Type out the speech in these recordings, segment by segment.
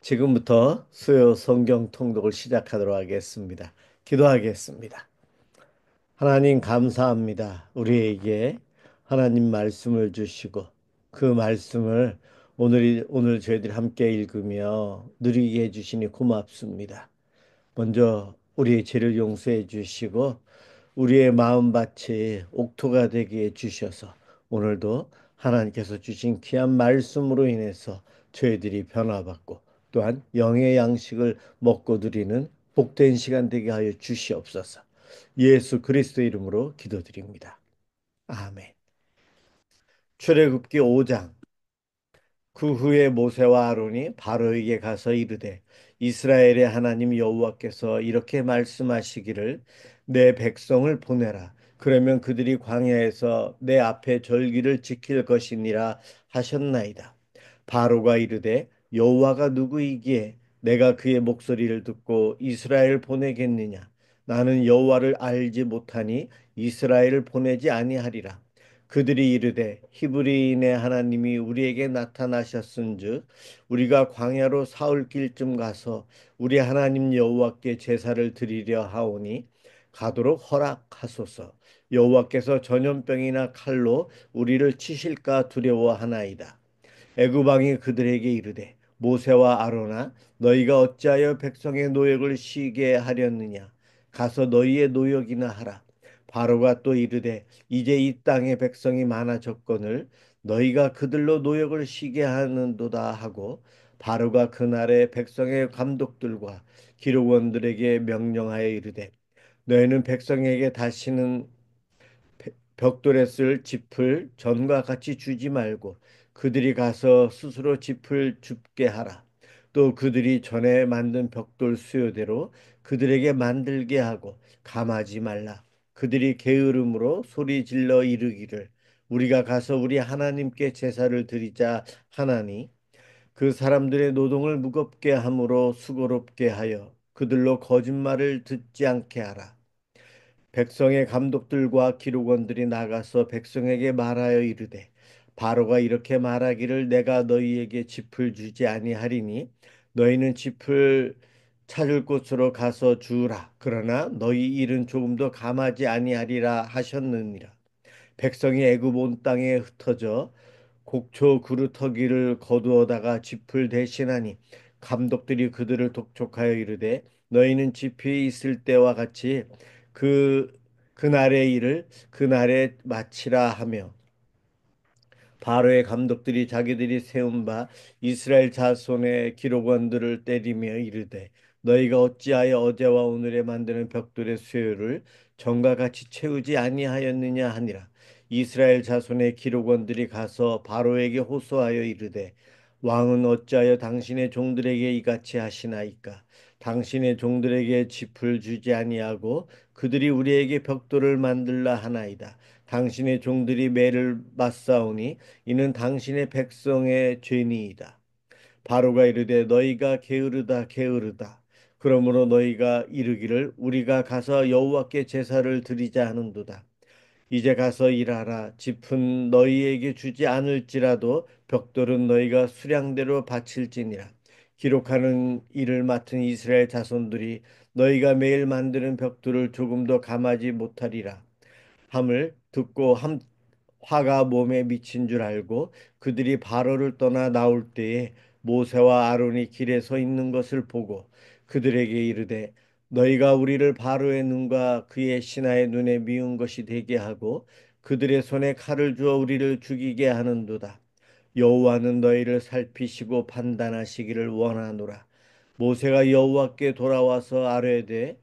지금부터 수요 성경 통독을 시작하도록 하겠습니다. 기도하겠습니다. 하나님 감사합니다. 우리에게 하나님 말씀을 주시고 그 말씀을 오늘 저희들이 함께 읽으며 누리게 해주시니 고맙습니다. 먼저 우리의 죄를 용서해 주시고 우리의 마음밭이 옥토가 되게 해 주셔서 오늘도 하나님께서 주신 귀한 말씀으로 인해서 저희들이 변화받고 또한 영의 양식을 먹고 드리는 복된 시간 되게 하여 주시옵소서. 예수 그리스도 이름으로 기도드립니다. 아멘. 출애굽기 5장. 그 후에 모세와 아론이 바로에게 가서 이르되 이스라엘의 하나님 여호와께서 이렇게 말씀하시기를 내 백성을 보내라. 그러면 그들이 광야에서 내 앞에 절기를 지킬 것이니라 하셨나이다. 바로가 이르되 여호와가 누구이기에 내가 그의 목소리를 듣고 이스라엘을 보내겠느냐. 나는 여호와를 알지 못하니 이스라엘을 보내지 아니하리라. 그들이 이르되 히브리인의 하나님이 우리에게 나타나셨은즉 우리가 광야로 사흘 길쯤 가서 우리 하나님 여호와께 제사를 드리려 하오니 가도록 허락하소서. 여호와께서 전염병이나 칼로 우리를 치실까 두려워하나이다. 애굽 왕이 그들에게 이르되 모세와 아로나 너희가 어찌하여 백성의 노역을 쉬게 하렸느냐. 가서 너희의 노역이나 하라. 바로가 또 이르되 이제 이 땅의 백성이 많아졌거늘 너희가 그들로 노역을 쉬게 하는도다 하고 바로가 그날에 백성의 감독들과 기록원들에게 명령하여 이르되 너희는 백성에게 다시는 벽돌에 쓸 짚을 전과 같이 주지 말고 그들이 가서 스스로 짚을 줍게 하라. 또 그들이 전에 만든 벽돌 수요대로 그들에게 만들게 하고 감하지 말라. 그들이 게으름으로 소리 질러 이르기를 우리가 가서 우리 하나님께 제사를 드리자 하나니 그 사람들의 노동을 무겁게 함으로 수고롭게 하여 그들로 거짓말을 듣지 않게 하라. 백성의 감독들과 기록원들이 나가서 백성에게 말하여 이르되 바로가 이렇게 말하기를 내가 너희에게 짚을 주지 아니하리니 너희는 짚을 찾을 곳으로 가서 주라. 그러나 너희 일은 조금도 감하지 아니하리라 하셨느니라. 백성이 애굽 온 땅에 흩어져 곡초 그루터기를 거두어다가 짚을 대신하니 감독들이 그들을 독촉하여 이르되 너희는 짚이 있을 때와 같이 그 그날의 일을 그날에 마치라 하며 바로의 감독들이 자기들이 세운 바 이스라엘 자손의 기록원들을 때리며 이르되 너희가 어찌하여 어제와 오늘에 만드는 벽돌의 수요를 전과 같이 채우지 아니하였느냐 하니라. 이스라엘 자손의 기록원들이 가서 바로에게 호소하여 이르되 왕은 어찌하여 당신의 종들에게 이같이 하시나이까. 당신의 종들에게 짚을 주지 아니하고 그들이 우리에게 벽돌을 만들라 하나이다. 당신의 종들이 매를 맞사오니 이는 당신의 백성의 죄니이다. 바로가 이르되 너희가 게으르다 게으르다. 그러므로 너희가 이르기를 우리가 가서 여호와께 제사를 드리자 하는도다. 이제 가서 일하라. 짚은 너희에게 주지 않을지라도 벽돌은 너희가 수량대로 바칠지니라. 기록하는 일을 맡은 이스라엘 자손들이 너희가 매일 만드는 벽돌을 조금도 감하지 못하리라. 함을 듣고 화가 몸에 미친 줄 알고 그들이 바로를 떠나 나올 때에 모세와 아론이 길에 서 있는 것을 보고 그들에게 이르되 너희가 우리를 바로의 눈과 그의 신하의 눈에 미운 것이 되게 하고 그들의 손에 칼을 주어 우리를 죽이게 하는도다. 여호와는 너희를 살피시고 판단하시기를 원하노라. 모세가 여호와께 돌아와서 아뢰되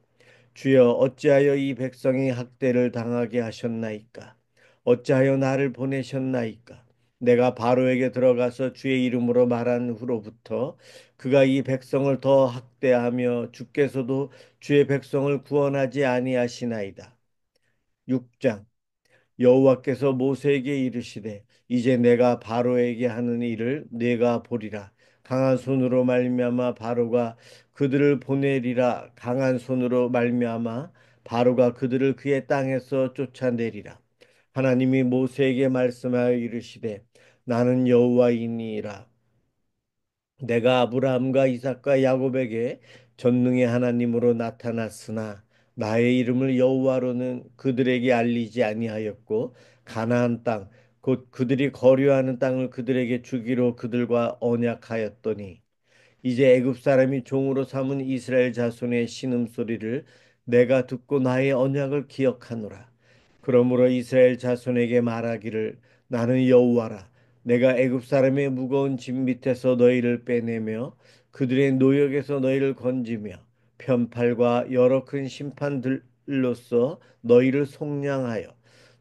주여 어찌하여 이 백성이 학대를 당하게 하셨나이까? 어찌하여 나를 보내셨나이까? 내가 바로에게 들어가서 주의 이름으로 말한 후로부터 그가 이 백성을 더 학대하며 주께서도 주의 백성을 구원하지 아니하시나이다. 6장 여호와께서 모세에게 이르시되 이제 내가 바로에게 하는 일을 내가 보리라. 강한 손으로 말미암아 바로가 그들을 보내리라. 강한 손으로 말미암아 바로가 그들을 그의 땅에서 쫓아내리라. 하나님이 모세에게 말씀하여 이르시되 나는 여호와이니라. 내가 아브라함과 이삭과 야곱에게 전능의 하나님으로 나타났으나 나의 이름을 여호와로는 그들에게 알리지 아니하였고 가나안 땅 곧 그들이 거류하는 땅을 그들에게 주기로 그들과 언약하였더니 이제 애굽 사람이 종으로 삼은 이스라엘 자손의 신음소리를 내가 듣고 나의 언약을 기억하노라. 그러므로 이스라엘 자손에게 말하기를 나는 여호와라. 내가 애굽 사람의 무거운 짐 밑에서 너희를 빼내며 그들의 노역에서 너희를 건지며 편팔과 여러 큰 심판들로서 너희를 속량하여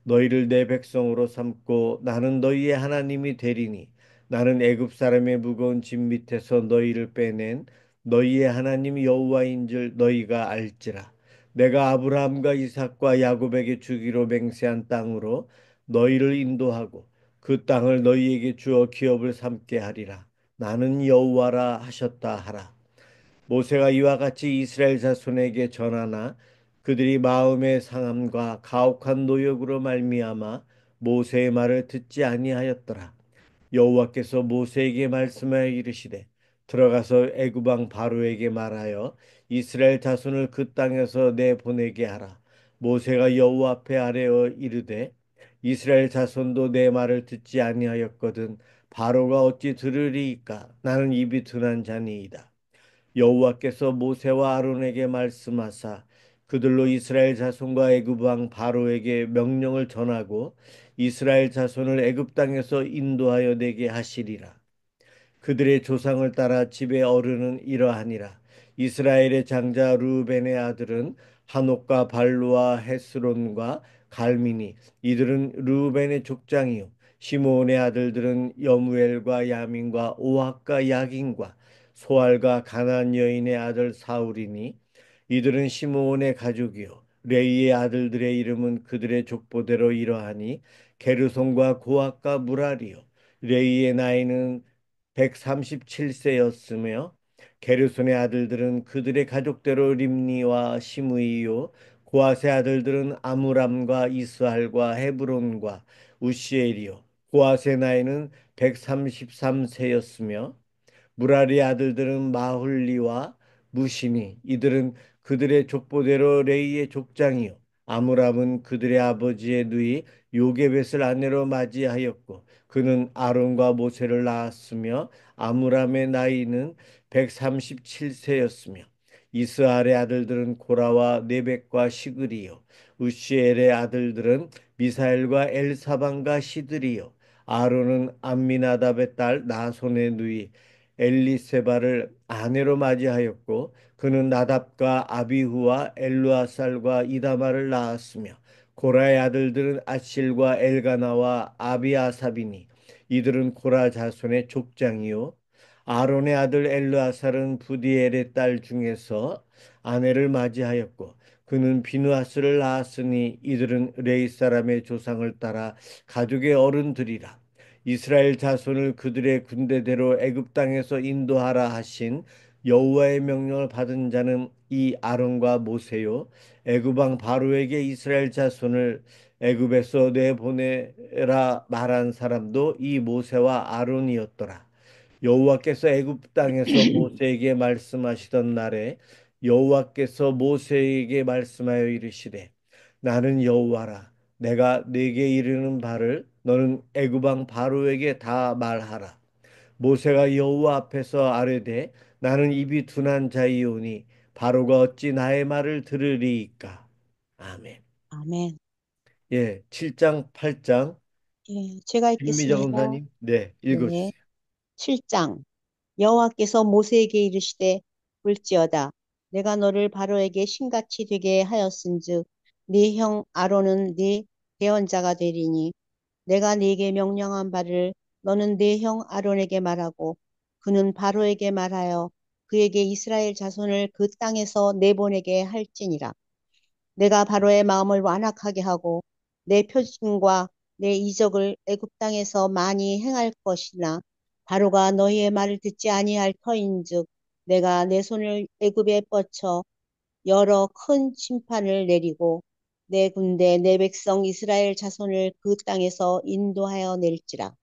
너희를 내 백성으로 삼고 나는 너희의 하나님이 되리니 나는 애굽 사람의 무거운 짐 밑에서 너희를 빼낸 너희의 하나님 여호와인 줄 너희가 알지라. 내가 아브라함과 이삭과 야곱에게 주기로 맹세한 땅으로 너희를 인도하고 그 땅을 너희에게 주어 기업을 삼게 하리라. 나는 여호와라 하셨다 하라. 모세가 이와 같이 이스라엘 자손에게 전하나 그들이 마음의 상함과 가혹한 노역으로 말미암아 모세의 말을 듣지 아니하였더라. 여호와께서 모세에게 말씀하여 이르시되 들어가서 애굽 왕 바로에게 말하여 이스라엘 자손을 그 땅에서 내보내게 하라. 모세가 여호와 앞에 아뢰어 이르되 이스라엘 자손도 내 말을 듣지 아니하였거든 바로가 어찌 들으리이까. 나는 입이 둔한 자니이다. 여호와께서 모세와 아론에게 말씀하사 그들로 이스라엘 자손과 애굽 왕 바로에게 명령을 전하고 이스라엘 자손을 애굽 땅에서 인도하여 내게 하시리라. 그들의 조상을 따라 집의 어른은 이러하니라. 이스라엘의 장자 루벤의 아들은 한옥과 발루와 헤스론과 갈미니. 이들은 루벤의 족장이요 시므온의 아들들은 여무엘과 야민과 오학과 야긴과 소알과 가나안 여인의 아들 사울이니 이들은 시므온의 가족이요 레이의 아들들의 이름은 그들의 족보대로 이러하니 게르손과 고학과 무라리요 레이의 나이는 137세였으며 게르손의 아들들은 그들의 가족대로 림니와 시므이요 고앗의 아들들은 아므람과 이스할과 헤브론과 우시엘이요 고앗의 나이는 133세였으며 무라리 아들들은 마훌리와 무시니 이들은 그들의 족보대로 레이의 족장이요 아므람은 그들의 아버지의 누이 요게벳을 아내로 맞이하였고 그는 아론과 모세를 낳았으며 아므람의 나이는 137세였으며 이스할의 아들들은 고라와 네벡과 시그리요 우시엘의 아들들은 미사엘과 엘사반과 시드리요 아론은 암미나답의 딸 나손의 누이 엘리세바를 아내로 맞이하였고 그는 나답과 아비후와 엘루아살과 이다마를 낳았으며 고라의 아들들은 아실과 엘가나와 아비아삽이니 이들은 고라 자손의 족장이요 아론의 아들 엘르아살은 부디엘의 딸 중에서 아내를 맞이하였고 그는 비누아스를 낳았으니 이들은 레이 사람의 조상을 따라 가족의 어른들이라. 이스라엘 자손을 그들의 군대대로 애굽 땅에서 인도하라 하신 여호와의 명령을 받은 자는 이 아론과 모세요. 애굽 왕 바로에게 이스라엘 자손을 애굽에서 내보내라 말한 사람도 이 모세와 아론이었더라. 여호와께서 애굽 땅에서 모세에게 말씀하시던 날에 여호와께서 모세에게 말씀하여 이르시되 나는 여호와라. 내가 네게 이르는 바를 너는 애굽 왕 바로에게 다 말하라. 모세가 여호와 앞에서 아뢰되 나는 입이 둔한 자이오니 바로가 어찌 나의 말을 들으리이까. 아멘. 아멘. 예, 7장, 8장 예, 제가 김미정 읽겠습니다. 검사님, 네, 네. 읽어주세요. 7장. 여호와께서 모세에게 이르시되 볼지어다 내가 너를 바로에게 신같이 되게 하였은즉 네 형 아론은 네 대언자가 되리니 내가 네게 명령한 바를 너는 네 형 아론에게 말하고 그는 바로에게 말하여 그에게 이스라엘 자손을 그 땅에서 내보내게 할지니라. 내가 바로의 마음을 완악하게 하고 내 표징과 내 이적을 애굽 땅에서 많이 행할 것이나 바로가 너희의 말을 듣지 아니할 터인즉 내가 내 손을 애굽에 뻗쳐 여러 큰 심판을 내리고 내 군대 내 백성 이스라엘 자손을 그 땅에서 인도하여 낼지라.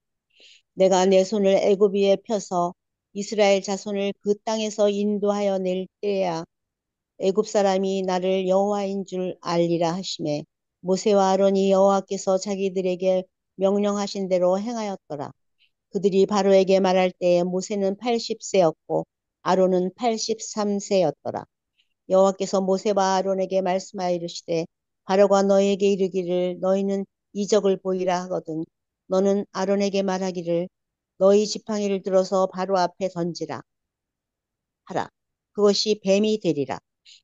내가 내 손을 애굽 위에 펴서 이스라엘 자손을 그 땅에서 인도하여 낼 때야 애굽 사람이 나를 여호와인 줄 알리라 하시매 모세와 아론이 여호와께서 자기들에게 명령하신 대로 행하였더라. 그들이 바로에게 말할 때에 모세는 80세였고 아론은 83세였더라. 여호와께서 모세와 아론에게 말씀하여 이르시되 바로가 너희에게 이르기를 너희는 이적을 보이라 하거든 너는 아론에게 말하기를 너희 지팡이를 들어서 바로 앞에 던지라 하라. 그것이 뱀이 되리라.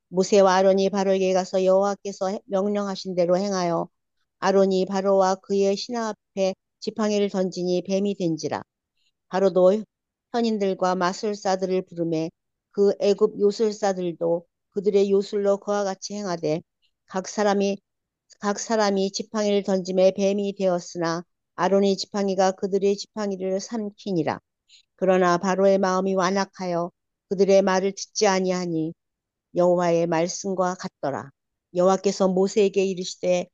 모세와 아론이 바로에게 가서 여호와께서 명령하신 대로 행하여 아론이 바로와 그의 신하 앞에 지팡이를 던지니 뱀이 된지라. 바로도 현인들과 마술사들을 부르매 그 애굽 요술사들도 그들의 요술로 그와 같이 행하되 각 사람이 각 사람이 지팡이를 던짐에 뱀이 되었으나 아론의 지팡이가 그들의 지팡이를 삼키니라. 그러나 바로의 마음이 완악하여 그들의 말을 듣지 아니하니 여호와의 말씀과 같더라. 여호와께서 모세에게 이르시되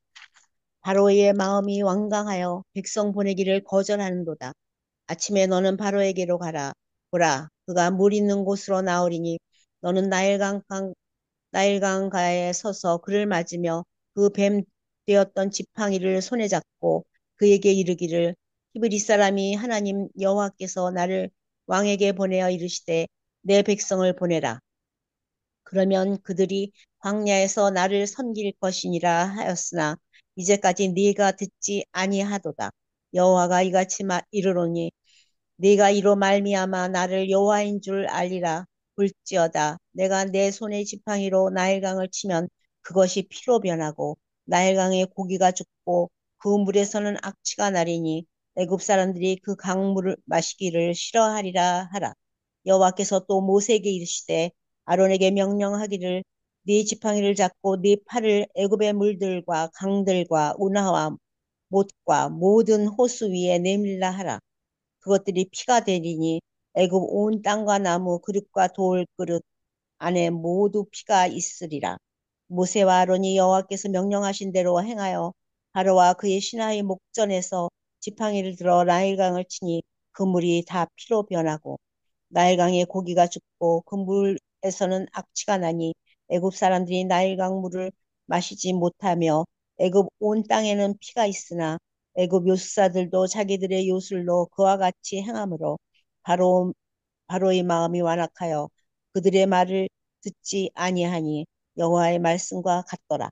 바로의 마음이 완강하여 백성 보내기를 거절하는도다. 아침에 너는 바로에게로 가라. 보라, 그가 물 있는 곳으로 나오리니 너는 나일강가에 서서 그를 맞으며 그 뱀 되었던 지팡이를 손에 잡고 그에게 이르기를 히브리 사람이 하나님 여호와께서 나를 왕에게 보내어 이르시되 내 백성을 보내라. 그러면 그들이 광야에서 나를 섬길 것이니라 하였으나 이제까지 네가 듣지 아니하도다. 여호와가 이같이 이르노니 네가 이로 말미암아 나를 여호와인 줄 알리라. 볼지어다 내가 내 손의 지팡이로 나일강을 치면 그것이 피로 변하고 나일강의 고기가 죽고 그 물에서는 악취가 나리니 애굽 사람들이 그 강물을 마시기를 싫어하리라 하라. 여호와께서 또 모세에게 이르시되 아론에게 명령하기를 네 지팡이를 잡고 네 팔을 애굽의 물들과 강들과 운하와 못과 모든 호수 위에 내밀라 하라. 그것들이 피가 되리니 애굽 온 땅과 나무 그릇과 돌 그릇 안에 모두 피가 있으리라. 모세와 아론이 여호와께서 명령하신 대로 행하여 바로와 그의 신하의 목전에서 지팡이를 들어 나일강을 치니 그 물이 다 피로 변하고 나일강의 고기가 죽고 그 물에서는 악취가 나니 애굽 사람들이 나일강 물을 마시지 못하며 애굽 온 땅에는 피가 있으나 애굽 요술사들도 자기들의 요술로 그와 같이 행하므로 바로 바로의 마음이 완악하여 그들의 말을 듣지 아니하니 여호와의 말씀과 같더라.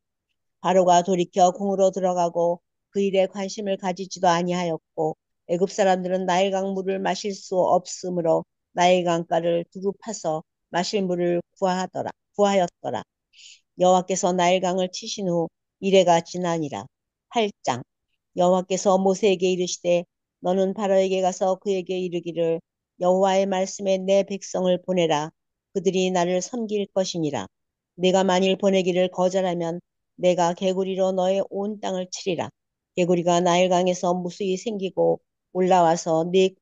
바로가 돌이켜 궁으로 들어가고 그 일에 관심을 가지지도 아니하였고 애굽 사람들은 나일강 물을 마실 수 없으므로 나일강가를 두루 파서 마실 물을 구하였더라. 여호와께서 나일강을 치신 후 이레가 지나니라. 8장. 여호와께서 모세에게 이르시되 너는 바로에게 가서 그에게 이르기를 여호와의 말씀에 내 백성을 보내라. 그들이 나를 섬길 것이니라. 내가 만일 보내기를 거절하면 내가 개구리로 너의 온 땅을 치리라. 개구리가 나일강에서 무수히 생기고 올라와서 네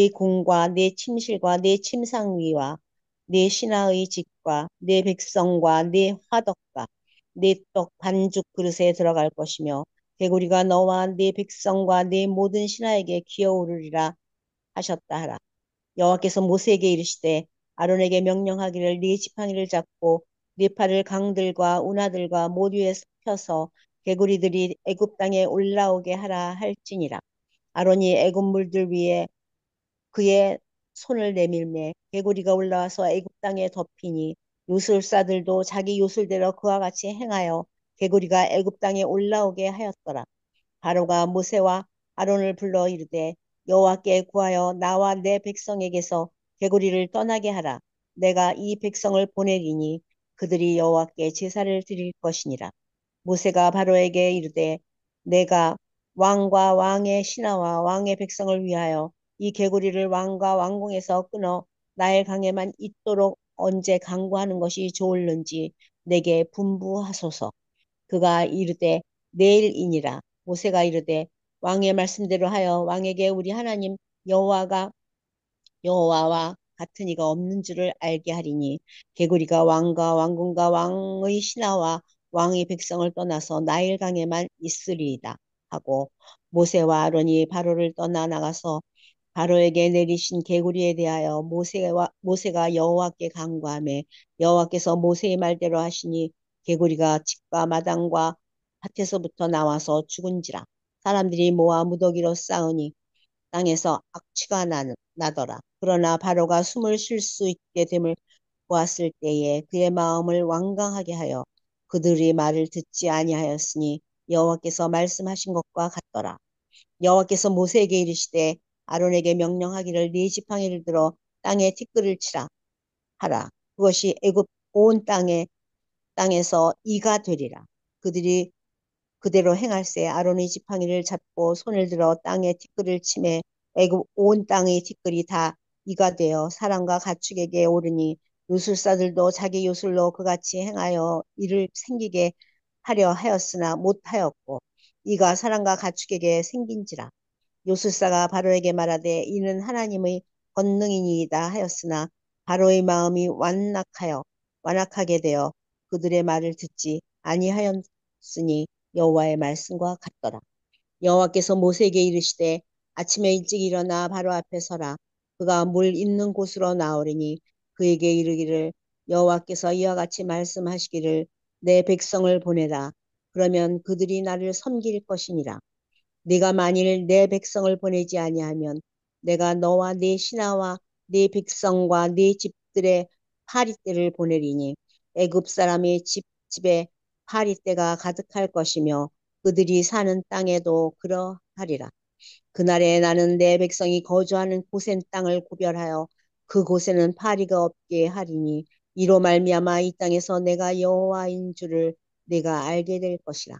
궁과 네 침실과 네 침상 위와 네 신하의 집과 네 백성과 네 화덕과 네 떡 반죽 그릇에 들어갈 것이며 개구리가 너와 네 백성과 네 모든 신하에게 기어오르리라 하셨다 하라. 여호와께서 모세에게 이르시되 아론에게 명령하기를 네 지팡이를 잡고 네 팔을 강들과 운하들과 모두에 펴서 개구리들이 애굽 땅에 올라오게 하라 할지니라. 아론이 애굽 물들 위에 그의 손을 내밀매 개구리가 올라와서 애굽 땅에 덮이니 요술사들도 자기 요술대로 그와 같이 행하여 개구리가 애굽 땅에 올라오게 하였더라. 바로가 모세와 아론을 불러 이르되 여호와께 구하여 나와 내 백성에게서 개구리를 떠나게 하라. 내가 이 백성을 보내리니 그들이 여호와께 제사를 드릴 것이니라. 모세가 바로에게 이르되 내가 왕과 왕의 신하와 왕의 백성을 위하여 이 개구리를 왕과 왕궁에서 끊어 나일 강에만 있도록 언제 강구하는 것이 좋을는지 내게 분부하소서. 그가 이르되 내일이니라. 모세가 이르되 왕의 말씀대로 하여 왕에게 우리 하나님 여호와가 여호와와 같은 이가 없는 줄을 알게 하리니 개구리가 왕과 왕궁과 왕의 신하와 왕의 백성을 떠나서 나일강에만 있으리이다 하고 모세와 아론이 바로를 떠나 나가서 바로에게 내리신 개구리에 대하여 모세가 여호와께 간구하매 여호와께서 모세의 말대로 하시니 개구리가 집과 마당과 밭에서부터 나와서 죽은지라 사람들이 모아 무더기로 쌓으니 땅에서 악취가 나더라. 그러나 바로가 숨을 쉴 수 있게 됨을 보았을 때에 그의 마음을 완강하게 하여 그들의 말을 듣지 아니하였으니 여호와께서 말씀하신 것과 같더라. 여호와께서 모세에게 이르시되 아론에게 명령하기를 네 지팡이를 들어 땅에 티끌을 치라 하라. 그것이 애굽 온 땅에서 이가 되리라. 그들이 그대로 행할세 아론의 지팡이를 잡고 손을 들어 땅에 티끌을 치매 애굽 온 땅의 티끌이 다 이가 되어 사람과 가축에게 오르니 요술사들도 자기 요술로 그같이 행하여 이를 생기게 하려 하였으나 못하였고 이가 사람과 가축에게 생긴지라. 요술사가 바로에게 말하되 이는 하나님의 권능이니이다 하였으나 바로의 마음이 완악하게 되어 그들의 말을 듣지 아니하였으니 여호와의 말씀과 같더라. 여호와께서 모세에게 이르시되 아침에 일찍 일어나 바로 앞에 서라. 그가 물 있는 곳으로 나오리니 그에게 이르기를 여호와께서 이와 같이 말씀하시기를 내 백성을 보내라. 그러면 그들이 나를 섬길 것이니라. 네가 만일 내 백성을 보내지 아니하면 내가 너와 네 신하와 네 백성과 네 집들의 파리떼를 보내리니 애굽 사람의 집에 파리떼가 가득할 것이며 그들이 사는 땅에도 그러하리라. 그날에 나는 내 백성이 거주하는 고센 땅을 구별하여 그곳에는 파리가 없게 하리니 이로 말미암아 이 땅에서 내가 여호와인 줄을 내가 알게 될 것이라.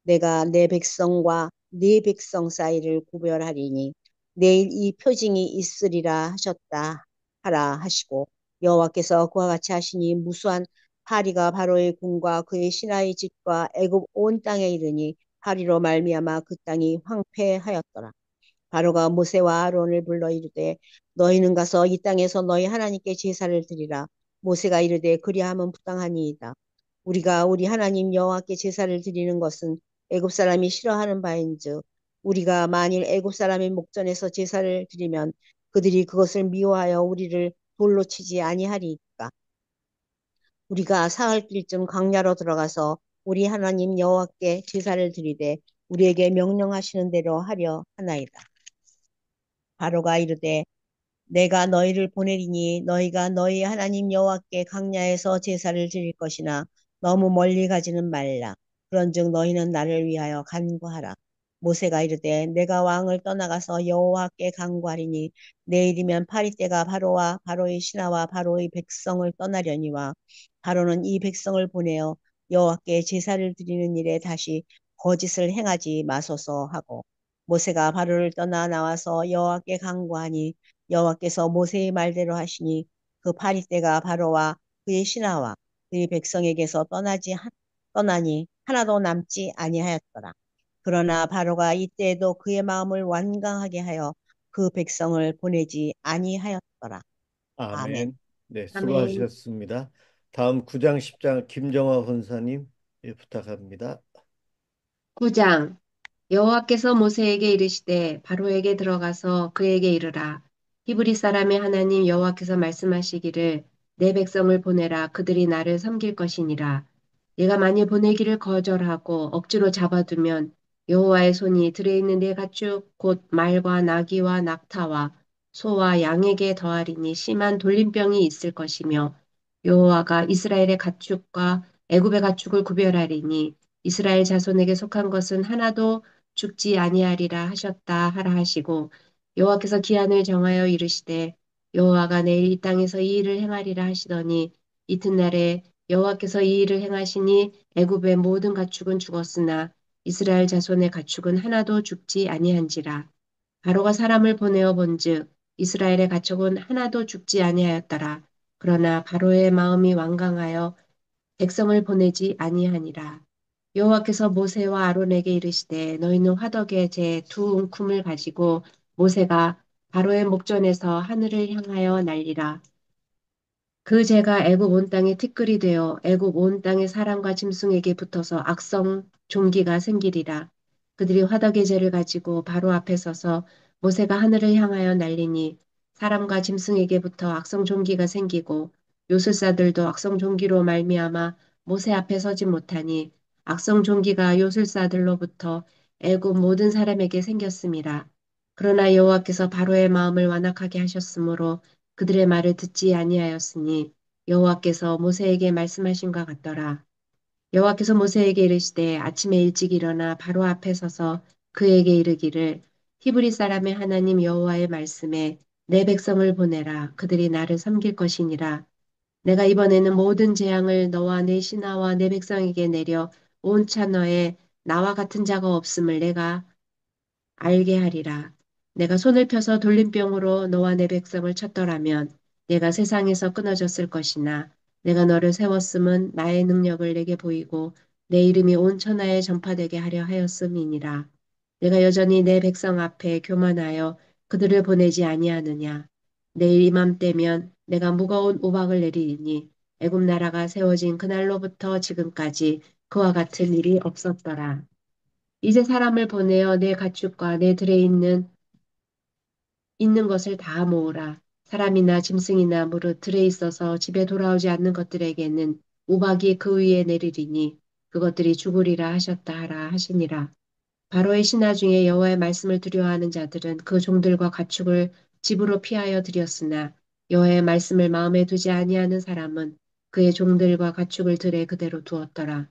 내가 내 백성과 네 백성 사이를 구별하리니 내일 이 표징이 있으리라 하셨다 하라 하시고 여호와께서 그와 같이 하시니 무수한 파리가 바로의 궁과 그의 신하의 집과 애굽 온 땅에 이르니 파리로 말미암아 그 땅이 황폐하였더라. 바로가 모세와 아론을 불러 이르되 너희는 가서 이 땅에서 너희 하나님께 제사를 드리라. 모세가 이르되 그리하면 부당하니이다. 우리가 우리 하나님 여호와께 제사를 드리는 것은 애굽 사람이 싫어하는 바인즉 우리가 만일 애굽 사람의 목전에서 제사를 드리면 그들이 그것을 미워하여 우리를 돌로 치지 아니하리이까. 우리가 사흘 길쯤 광야로 들어가서 우리 하나님 여호와께 제사를 드리되 우리에게 명령하시는 대로 하려 하나이다. 바로가 이르되 내가 너희를 보내리니 너희가 너희 하나님 여호와께 광야에서 제사를 드릴 것이나 너무 멀리 가지는 말라. 그런즉 너희는 나를 위하여 간구하라. 모세가 이르되 내가 왕을 떠나가서 여호와께 간구하리니 내일이면 파리떼가 바로와 바로의 신하와 바로의 백성을 떠나려니와 바로는 이 백성을 보내어 여호와께 제사를 드리는 일에 다시 거짓을 행하지 마소서 하고 모세가 바로를 떠나 나와서 여호와께 간구하니 여호와께서 모세의 말대로 하시니 그 파리떼가 바로와 그의 신하와 그의 백성에게서 떠나니 하나도 남지 아니하였더라. 그러나 바로가 이때에도 그의 마음을 완강하게 하여 그 백성을 보내지 아니하였더라. 아멘. 아멘. 네, 아멘. 수고하셨습니다. 다음 9장 10장 김정화 권사님, 예, 부탁합니다. 9장 여호와께서 모세에게 이르시되 바로에게 들어가서 그에게 이르라. 히브리 사람의 하나님 여호와께서 말씀하시기를 내 백성을 보내라. 그들이 나를 섬길 것이니라. 네가 만일 보내기를 거절하고 억지로 잡아두면 여호와의 손이 들에 있는 네 가축 곧 말과 나귀와 낙타와 소와 양에게 더하리니 심한 돌림병이 있을 것이며 여호와가 이스라엘의 가축과 애굽의 가축을 구별하리니 이스라엘 자손에게 속한 것은 하나도 죽지 아니하리라 하셨다 하라 하시고 여호와께서 기한을 정하여 이르시되 여호와가 내일 이 땅에서 이 일을 행하리라 하시더니 이튿날에 여호와께서 이 일을 행하시니 애굽의 모든 가축은 죽었으나 이스라엘 자손의 가축은 하나도 죽지 아니한지라. 바로가 사람을 보내어 본즉 이스라엘의 가축은 하나도 죽지 아니하였더라. 그러나 바로의 마음이 완강하여 백성을 보내지 아니하니라. 여호와께서 모세와 아론에게 이르시되 너희는 화덕에 제 두 움큼을 가지고 모세가 바로의 목전에서 하늘을 향하여 날리라. 그 재가 애굽 온 땅에 티끌이 되어 애굽 온 땅의 사람과 짐승에게 붙어서 악성 종기가 생기리라. 그들이 화덕의 재를 가지고 바로 앞에 서서 모세가 하늘을 향하여 날리니 사람과 짐승에게부터 악성 종기가 생기고 요술사들도 악성 종기로 말미암아 모세 앞에 서지 못하니 악성 종기가 요술사들로부터 애굽 모든 사람에게 생겼음이라. 그러나 여호와께서 바로의 마음을 완악하게 하셨으므로 그들의 말을 듣지 아니하였으니 여호와께서 모세에게 말씀하신 것 같더라. 여호와께서 모세에게 이르시되 아침에 일찍 일어나 바로 앞에 서서 그에게 이르기를 히브리 사람의 하나님 여호와의 말씀에 내 백성을 보내라 그들이 나를 섬길 것이니라. 내가 이번에는 모든 재앙을 너와 내 신하와 내 백성에게 내려 온 찬너에 나와 같은 자가 없음을 내가 알게 하리라. 내가 손을 펴서 돌림병으로 너와 내 백성을 쳤더라면 내가 세상에서 끊어졌을 것이나 내가 너를 세웠음은 나의 능력을 내게 보이고 내 이름이 온 천하에 전파되게 하려 하였음이니라. 내가 여전히 내 백성 앞에 교만하여 그들을 보내지 아니하느냐. 내일 이맘때면 내가 무거운 우박을 내리니 애굽 나라가 세워진 그날로부터 지금까지 그와 같은 일이 없었더라. 이제 사람을 보내어 내 가축과 내 들에 있는 것을 다 모으라. 사람이나 짐승이나 무릇 들에 있어서 집에 돌아오지 않는 것들에게는 우박이 그 위에 내리리니 그것들이 죽으리라 하셨다 하라 하시니라. 바로의 신하 중에 여호와의 말씀을 두려워하는 자들은 그 종들과 가축을 집으로 피하여 들였으나 여호와의 말씀을 마음에 두지 아니하는 사람은 그의 종들과 가축을 들에 그대로 두었더라.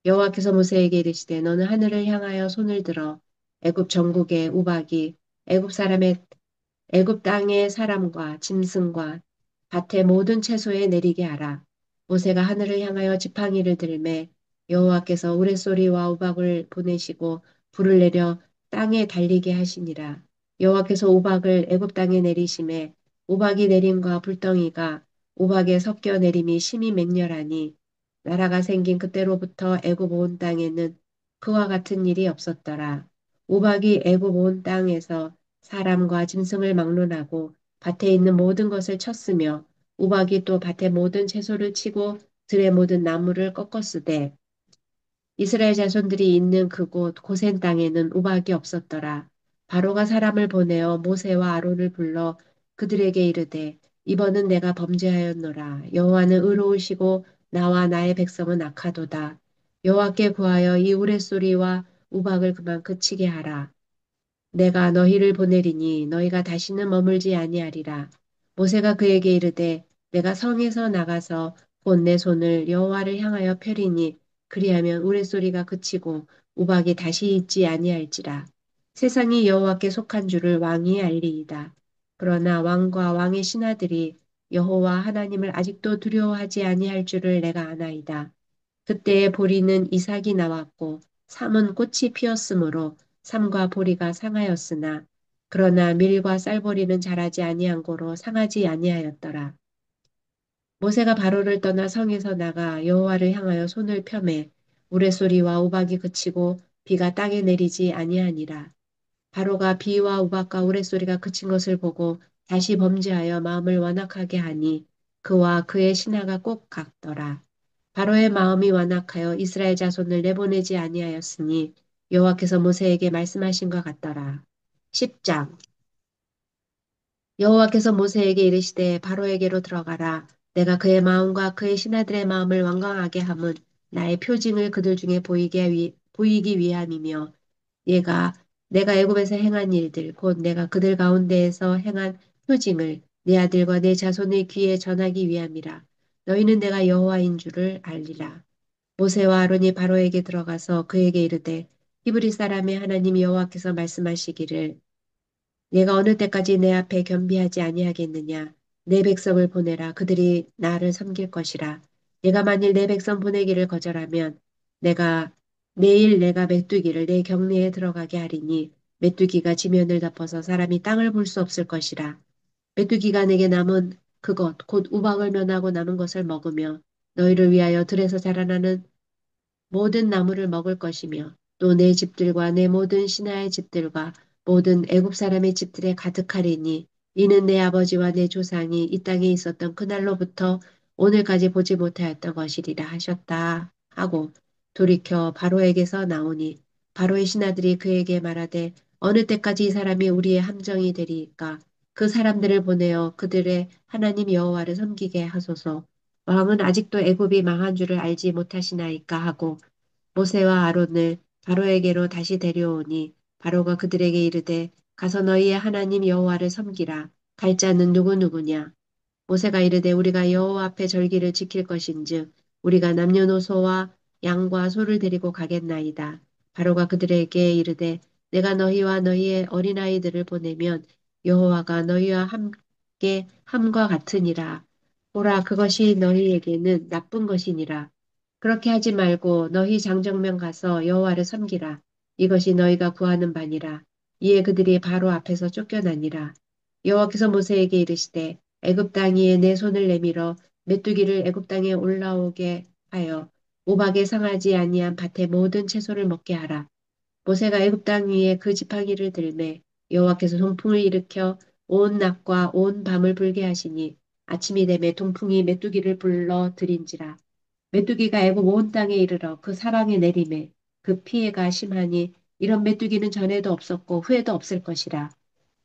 여호와께서 모세에게 이르시되 너는 하늘을 향하여 손을 들어 애굽 전국의 우박이 애굽 사람의 애굽 땅의 사람과 짐승과 밭의 모든 채소에 내리게 하라. 모세가 하늘을 향하여 지팡이를 들매 여호와께서 우레소리와 우박을 보내시고 불을 내려 땅에 달리게 하시니라. 여호와께서 우박을 애굽 땅에 내리심에 우박이 내림과 불덩이가 우박에 섞여 내림이 심히 맹렬하니 나라가 생긴 그때로부터 애굽 온 땅에는 그와 같은 일이 없었더라. 우박이 애굽 온 땅에서 사람과 짐승을 막론하고 밭에 있는 모든 것을 쳤으며 우박이 또 밭의 모든 채소를 치고 들의 모든 나무를 꺾었으되 이스라엘 자손들이 있는 그곳 고센 땅에는 우박이 없었더라. 바로가 사람을 보내어 모세와 아론을 불러 그들에게 이르되 이번은 내가 범죄하였노라. 여호와는 의로우시고 나와 나의 백성은 악하도다. 여호와께 구하여 이 우레소리와 우박을 그만 그치게 하라. 내가 너희를 보내리니 너희가 다시는 머물지 아니하리라. 모세가 그에게 이르되 내가 성에서 나가서 곧 내 손을 여호와를 향하여 펴리니 그리하면 우레소리가 그치고 우박이 다시 있지 아니할지라. 세상이 여호와께 속한 줄을 왕이 알리이다. 그러나 왕과 왕의 신하들이 여호와 하나님을 아직도 두려워하지 아니할 줄을 내가 아나이다. 그때에 보리는 이삭이 나왔고 삼은 꽃이 피었으므로 삼과 보리가 상하였으나 그러나 밀과 쌀보리는 자라지 아니한 고로 상하지 아니하였더라. 모세가 바로를 떠나 성에서 나가 여호와를 향하여 손을 펴매 우레소리와 우박이 그치고 비가 땅에 내리지 아니하니라. 바로가 비와 우박과 우레소리가 그친 것을 보고 다시 범죄하여 마음을 완악하게 하니 그와 그의 신하가 꼭 같더라. 바로의 마음이 완악하여 이스라엘 자손을 내보내지 아니하였으니 여호와께서 모세에게 말씀하신 것 같더라. 10장 여호와께서 모세에게 이르시되 바로에게로 들어가라. 내가 그의 마음과 그의 신하들의 마음을 완강하게 함은 나의 표징을 그들 중에 보이기 위함이며 얘가 내가 애굽에서 행한 일들 곧 내가 그들 가운데에서 행한 표징을 내 아들과 내 자손의 귀에 전하기 위함이라. 너희는 내가 여호와인 줄을 알리라. 모세와 아론이 바로에게 들어가서 그에게 이르되 히브리 사람의 하나님 여호와께서 말씀하시기를 내가 어느 때까지 내 앞에 겸비하지 아니하겠느냐. 내 백성을 보내라. 그들이 나를 섬길 것이라. 내가 만일 내 백성 보내기를 거절하면 내일 내가 메뚜기를 내 경내에 들어가게 하리니 메뚜기가 지면을 덮어서 사람이 땅을 볼 수 없을 것이라. 메뚜기가 내게 남은 그것 곧 우박을 면하고 남은 것을 먹으며 너희를 위하여 들에서 자라나는 모든 나무를 먹을 것이며 또 내 집들과 내 모든 신하의 집들과 모든 애굽 사람의 집들에 가득하리니 이는 내 아버지와 내 조상이 이 땅에 있었던 그날로부터 오늘까지 보지 못하였던 것이리라 하셨다 하고 돌이켜 바로에게서 나오니 바로의 신하들이 그에게 말하되 어느 때까지 이 사람이 우리의 함정이 되리이까? 그 사람들을 보내어 그들의 하나님 여호와를 섬기게 하소서. 왕은 아직도 애굽이 망한 줄을 알지 못하시나이까 하고 모세와 아론을 바로에게로 다시 데려오니 바로가 그들에게 이르되 가서 너희의 하나님 여호와를 섬기라. 갈 자는 누구누구냐? 모세가 이르되 우리가 여호와 앞에 절기를 지킬 것인즉 우리가 남녀노소와 양과 소를 데리고 가겠나이다. 바로가 그들에게 이르되 내가 너희와 너희의 어린아이들을 보내면 여호와가 너희와 함께 함과 같으니라. 보라 그것이 너희에게는 나쁜 것이니라. 그렇게 하지 말고 너희 장정면 가서 여호와를 섬기라. 이것이 너희가 구하는 바니라. 이에 그들이 바로 앞에서 쫓겨나니라. 여호와께서 모세에게 이르시되 애굽 땅 위에 내 손을 내밀어 메뚜기를 애굽 땅에 올라오게 하여 우박에 상하지 아니한 밭의 모든 채소를 먹게 하라. 모세가 애굽 땅 위에 그 지팡이를 들매 여호와께서 동풍을 일으켜 온 낮과 온 밤을 불게 하시니 아침이 되매 동풍이 메뚜기를 불러 들인지라. 메뚜기가 애굽 온 땅에 이르러 그 사방에 내리매 그 피해가 심하니 이런 메뚜기는 전에도 없었고 후에도 없을 것이라.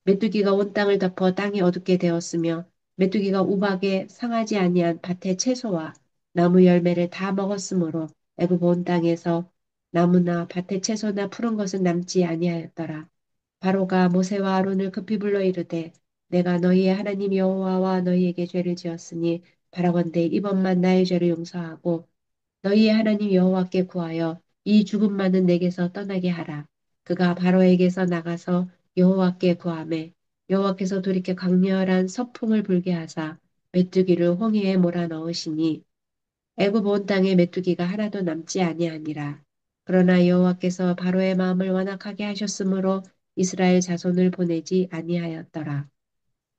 메뚜기가 온 땅을 덮어 땅이 어둡게 되었으며 메뚜기가 우박에 상하지 아니한 밭의 채소와 나무 열매를 다 먹었으므로 애굽 온 땅에서 나무나 밭의 채소나 푸른 것은 남지 아니하였더라. 바로가 모세와 아론을 급히 불러 이르되 내가 너희의 하나님 여호와와 너희에게 죄를 지었으니 바라건대 이번만 나의 죄를 용서하고 너희의 하나님 여호와께 구하여 이 죽음만은 내게서 떠나게 하라. 그가 바로에게서 나가서 여호와께 구하매 여호와께서 돌이켜 강렬한 서풍을 불게 하사 메뚜기를 홍해에 몰아넣으시니 애굽 온 땅에 메뚜기가 하나도 남지 아니하니라. 그러나 여호와께서 바로의 마음을 완악하게 하셨으므로 이스라엘 자손을 보내지 아니하였더라.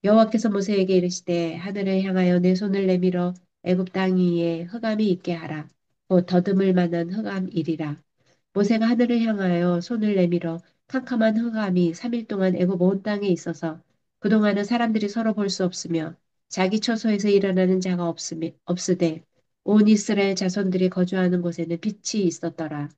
여호와께서 모세에게 이르시되 하늘을 향하여 내 손을 내밀어 애굽 땅 위에 흑암이 있게 하라. 곧 더듬을 만한 흑암이리라. 모세가 하늘을 향하여 손을 내밀어 캄캄한 흑암이 3일 동안 애굽 온 땅에 있어서 그동안은 사람들이 서로 볼 수 없으며 자기 처소에서 일어나는 자가 없으되 온 이스라엘 자손들이 거주하는 곳에는 빛이 있었더라.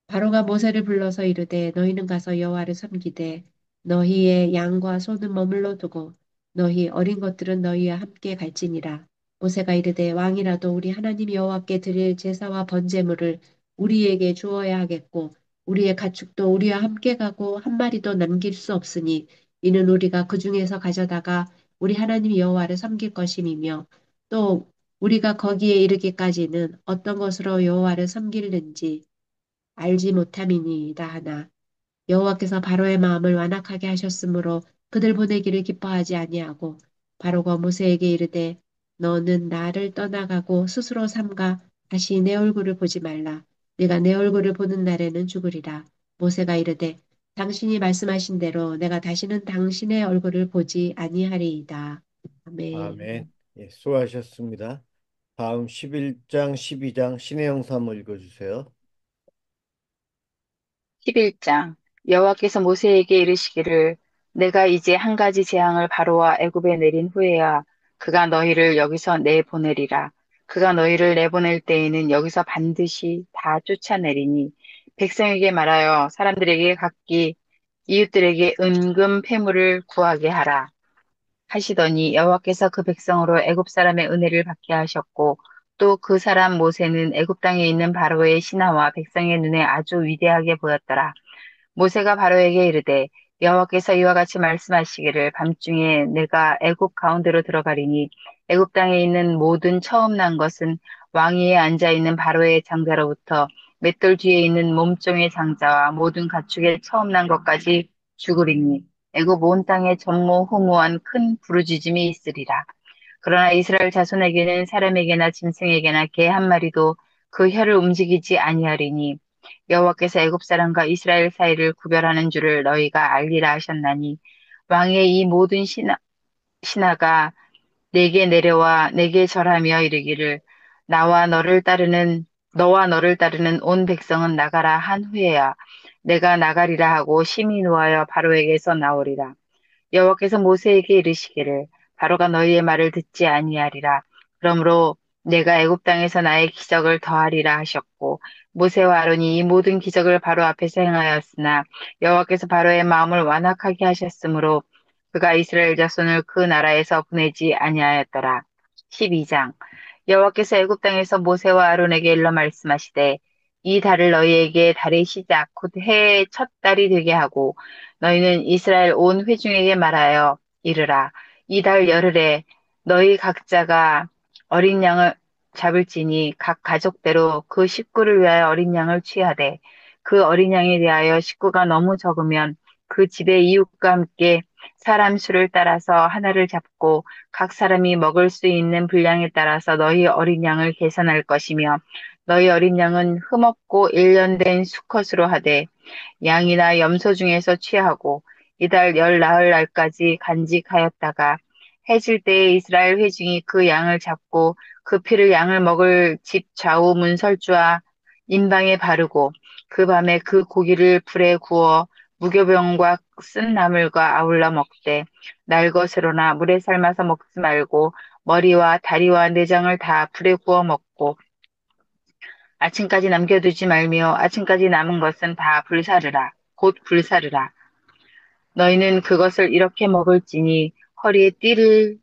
바로가 모세를 불러서 이르되 너희는 가서 여호와를 섬기되 너희의 양과 소는 머물러 두고 너희 어린 것들은 너희와 함께 갈지니라. 모세가 이르되 왕이라도 우리 하나님 여호와께 드릴 제사와 번제물을 우리에게 주어야 하겠고 우리의 가축도 우리와 함께 가고 한 마리도 남길 수 없으니 이는 우리가 그 중에서 가져다가 우리 하나님 여호와를 섬길 것임이며 또 우리가 거기에 이르기까지는 어떤 것으로 여호와를 섬기는지 알지 못함이니이다 하나 여호와께서 바로의 마음을 완악하게 하셨으므로 그들 보내기를 기뻐하지 아니하고 바로가 모세에게 이르되 너는 나를 떠나가고 스스로 삼가 다시 내 얼굴을 보지 말라. 네가 내 얼굴을 보는 날에는 죽으리라. 모세가 이르되 당신이 말씀하신 대로 내가 다시는 당신의 얼굴을 보지 아니하리이다. 아멘. 아멘. 예, 수고하셨습니다. 다음 11장, 12장 신혜영 사모 읽어주세요. 11장 여호와께서 모세에게 이르시기를 내가 이제 한 가지 재앙을 바로와 애굽에 내린 후에야 그가 너희를 여기서 내보내리라. 그가 너희를 내보낼 때에는 여기서 반드시 다 쫓아내리니 백성에게 말하여 사람들에게 각기 이웃들에게 은금 패물을 구하게 하라. 하시더니 여호와께서 그 백성으로 애굽 사람의 은혜를 받게 하셨고 또 그 사람 모세는 애굽 땅에 있는 바로의 신하와 백성의 눈에 아주 위대하게 보였더라. 모세가 바로에게 이르되 여호와께서 이와 같이 말씀하시기를 밤중에 내가 애굽 가운데로 들어가리니 애굽 땅에 있는 모든 처음 난 것은 왕위에 앉아 있는 바로의 장자로부터 맷돌 뒤에 있는 몸종의 장자와 모든 가축의 처음 난 것까지 죽으리니 애굽 온 땅에 전무후무한 큰 부르짖음이 있으리라. 그러나 이스라엘 자손에게는 사람에게나 짐승에게나 개 한 마리도 그 혀를 움직이지 아니하리니 여호와께서 애굽 사람과 이스라엘 사이를 구별하는 줄을 너희가 알리라 하셨나니 왕의 이 모든 신하가 내게 내려와 내게 절하며 이르기를 너와 너를 따르는 온 백성은 나가라 한 후에야 내가 나가리라 하고 심히 노하여 바로에게서 나오리라. 여호와께서 모세에게 이르시기를 바로가 너희의 말을 듣지 아니하리라. 그러므로 내가 애굽 땅에서 나의 기적을 더하리라 하셨고 모세와 아론이 이 모든 기적을 바로 앞에서 행하였으나 여호와께서 바로의 마음을 완악하게 하셨으므로 그가 이스라엘 자손을 그 나라에서 보내지 아니하였더라. 12장 여호와께서 애굽 땅에서 모세와 아론에게 일러 말씀하시되 이 달을 너희에게 달의 시작 곧 해의 첫 달이 되게 하고 너희는 이스라엘 온 회중에게 말하여 이르라 이 달 열흘에 너희 각자가 어린 양을 잡을지니 각 가족대로 그 식구를 위하여 어린 양을 취하되 그 어린 양에 대하여 식구가 너무 적으면 그 집의 이웃과 함께 사람 수를 따라서 하나를 잡고 각 사람이 먹을 수 있는 분량에 따라서 너희 어린 양을 계산할 것이며 너희 어린 양은 흠없고 일련된 수컷으로 하되 양이나 염소 중에서 취하고 이달 열 나흘 날까지 간직하였다가 해질 때에 이스라엘 회중이 그 양을 잡고 그 피를 양을 먹을 집 좌우 문설주와 인방에 바르고 그 밤에 그 고기를 불에 구워 무교병과 쓴 나물과 아울러 먹되 날 것으로나 물에 삶아서 먹지 말고 머리와 다리와 내장을 다 불에 구워 먹고 아침까지 남겨두지 말며 아침까지 남은 것은 다 불사르라. 곧 불사르라. 너희는 그것을 이렇게 먹을지니 허리에 띠를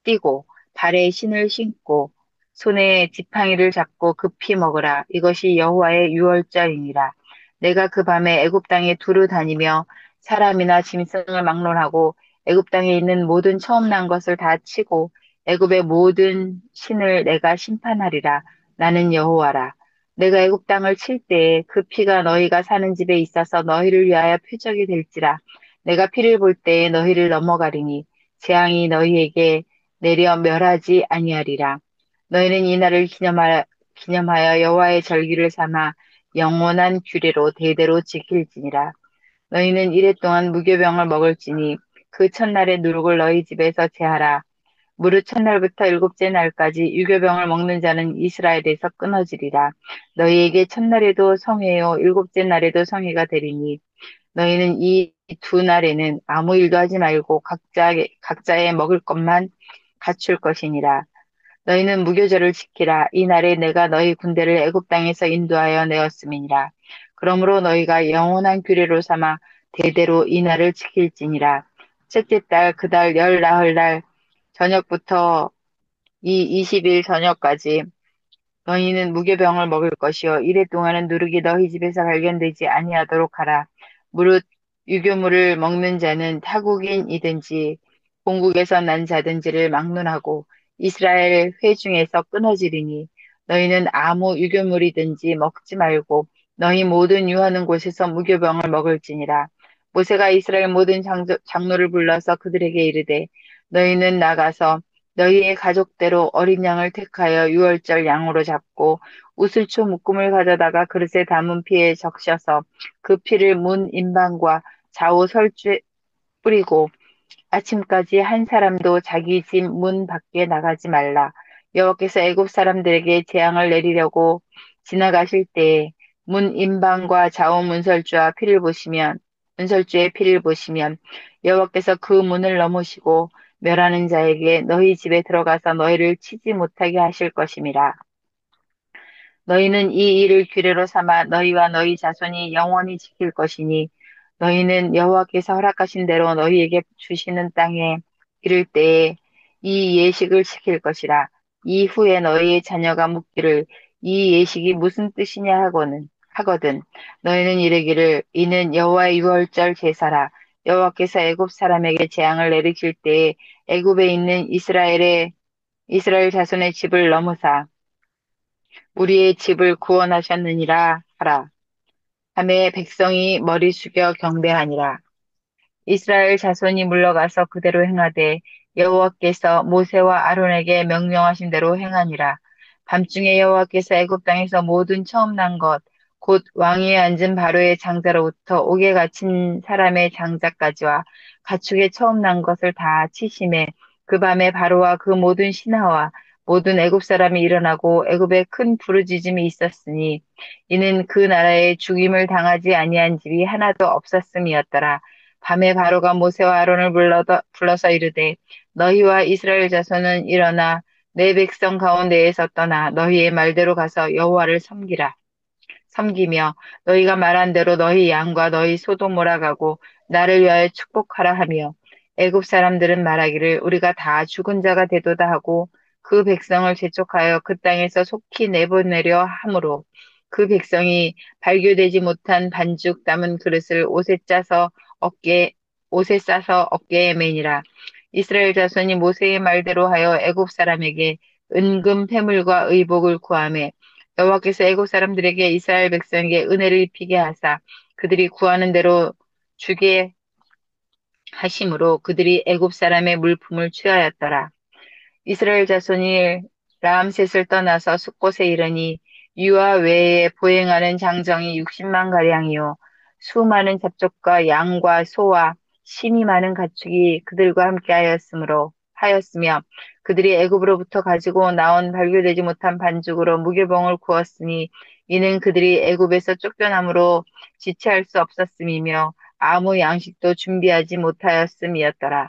띠고 발에 신을 신고 손에 지팡이를 잡고 급히 먹으라. 이것이 여호와의 유월절이니라. 내가 그 밤에 애굽 땅에 두루 다니며 사람이나 짐승을 막론하고 애굽 땅에 있는 모든 처음 난 것을 다 치고 애굽의 모든 신을 내가 심판하리라. 나는 여호와라. 내가 애굽 땅을 칠 때에 그 피가 너희가 사는 집에 있어서 너희를 위하여 표적이 될지라. 내가 피를 볼 때에 너희를 넘어가리니 재앙이 너희에게 내려 멸하지 아니하리라. 너희는 이 날을 기념하여 여호와의 절기를 삼아 영원한 규례로 대대로 지킬지니라. 너희는 이래 동안 무교병을 먹을지니 그 첫날의 누룩을 너희 집에서 제하라. 무릇 첫날부터 일곱째 날까지 유교병을 먹는 자는 이스라엘에서 끊어지리라. 너희에게 첫날에도 성회요 일곱째 날에도 성회가 되리니 너희는 이 두 날에는 아무 일도 하지 말고 각자의 먹을 것만 갖출 것이니라. 너희는 무교절을 지키라. 이 날에 내가 너희 군대를 애굽 땅에서 인도하여 내었음이니라. 그러므로 너희가 영원한 규례로 삼아 대대로 이 날을 지킬지니라. 첫째 달 그 달 열 나흘 날 저녁부터 이 20일 저녁까지 너희는 무교병을 먹을 것이요 이래 동안은 누룩이 너희 집에서 발견되지 아니하도록 하라. 무릇 유교물을 먹는 자는 타국인이든지 본국에서 난 자든지를 막론하고 이스라엘 회중에서 끊어지리니 너희는 아무 유교물이든지 먹지 말고 너희 모든 유하는 곳에서 무교병을 먹을지니라. 모세가 이스라엘 모든 장로를 불러서 그들에게 이르되 너희는 나가서 너희의 가족대로 어린 양을 택하여 유월절 양으로 잡고 우슬초 묶음을 가져다가 그릇에 담은 피에 적셔서 그 피를 문 인방과 좌우 설주에 뿌리고 아침까지 한 사람도 자기 집 문 밖에 나가지 말라. 여호와께서 애굽 사람들에게 재앙을 내리려고 지나가실 때에 문 인방과 좌우 문설주의 피를 보시면 여호와께서 그 문을 넘으시고 멸하는 자에게 너희 집에 들어가서 너희를 치지 못하게 하실 것임이라. 너희는 이 일을 규례로 삼아 너희와 너희 자손이 영원히 지킬 것이니 너희는 여호와께서 허락하신 대로 너희에게 주시는 땅에 이를 때에 이 예식을 지킬 것이라. 이후에 너희의 자녀가 묻기를 이 예식이 무슨 뜻이냐 하거든 너희는 이르기를 이는 여호와의 유월절 제사라. 여호와께서 애굽 사람에게 재앙을 내리실 때에 애굽에 있는 이스라엘 자손의 집을 넘으사 우리의 집을 구원하셨느니라 하라. 하매 백성이 머리 숙여 경배하니라. 이스라엘 자손이 물러가서 그대로 행하되 여호와께서 모세와 아론에게 명령하신 대로 행하니라. 밤중에 여호와께서 애굽 땅에서 모든 처음 난 것, 곧 왕위에 앉은 바로의 장자로부터 옥에 갇힌 사람의 장자까지와 가축의 처음 난 것을 다 치심해 그 밤에 바로와 그 모든 신하와 모든 애굽 사람이 일어나고 애굽에 큰 부르짖음이 있었으니 이는 그 나라에 죽임을 당하지 아니한 집이 하나도 없었음이었더라. 밤에 바로가 모세와 아론을 불러서 이르되 너희와 이스라엘 자손은 일어나 내 백성 가운데에서 떠나 너희의 말대로 가서 여호와를 섬기며 너희가 말한 대로 너희 양과 너희 소도 몰아가고 나를 위하여 축복하라 하며 애굽 사람들은 말하기를 우리가 다 죽은 자가 되도다 하고 그 백성을 재촉하여 그 땅에서 속히 내보내려 하므로 그 백성이 발교되지 못한 반죽 담은 그릇을 어깨 옷에 싸서 어깨에 매니라. 이스라엘 자손이 모세의 말대로 하여 애굽 사람에게 은금 패물과 의복을 구하매 여호와께서 애굽 사람들에게 이스라엘 백성에게 은혜를 입히게 하사 그들이 구하는 대로 주게 하심으로 그들이 애굽 사람의 물품을 취하였더라. 이스라엘 자손이 라암셋을 떠나서 숫곳에 이르니 유아 외에 보행하는 장정이 60만 가량이요 수많은 잡족과 양과 소와 심이 많은 가축이 그들과 함께 하였으며 그들이 애굽으로부터 가지고 나온 발교되지 못한 반죽으로 무교병을 구웠으니 이는 그들이 애굽에서 쫓겨남으로 지체할 수 없었음이며 아무 양식도 준비하지 못하였음이었더라.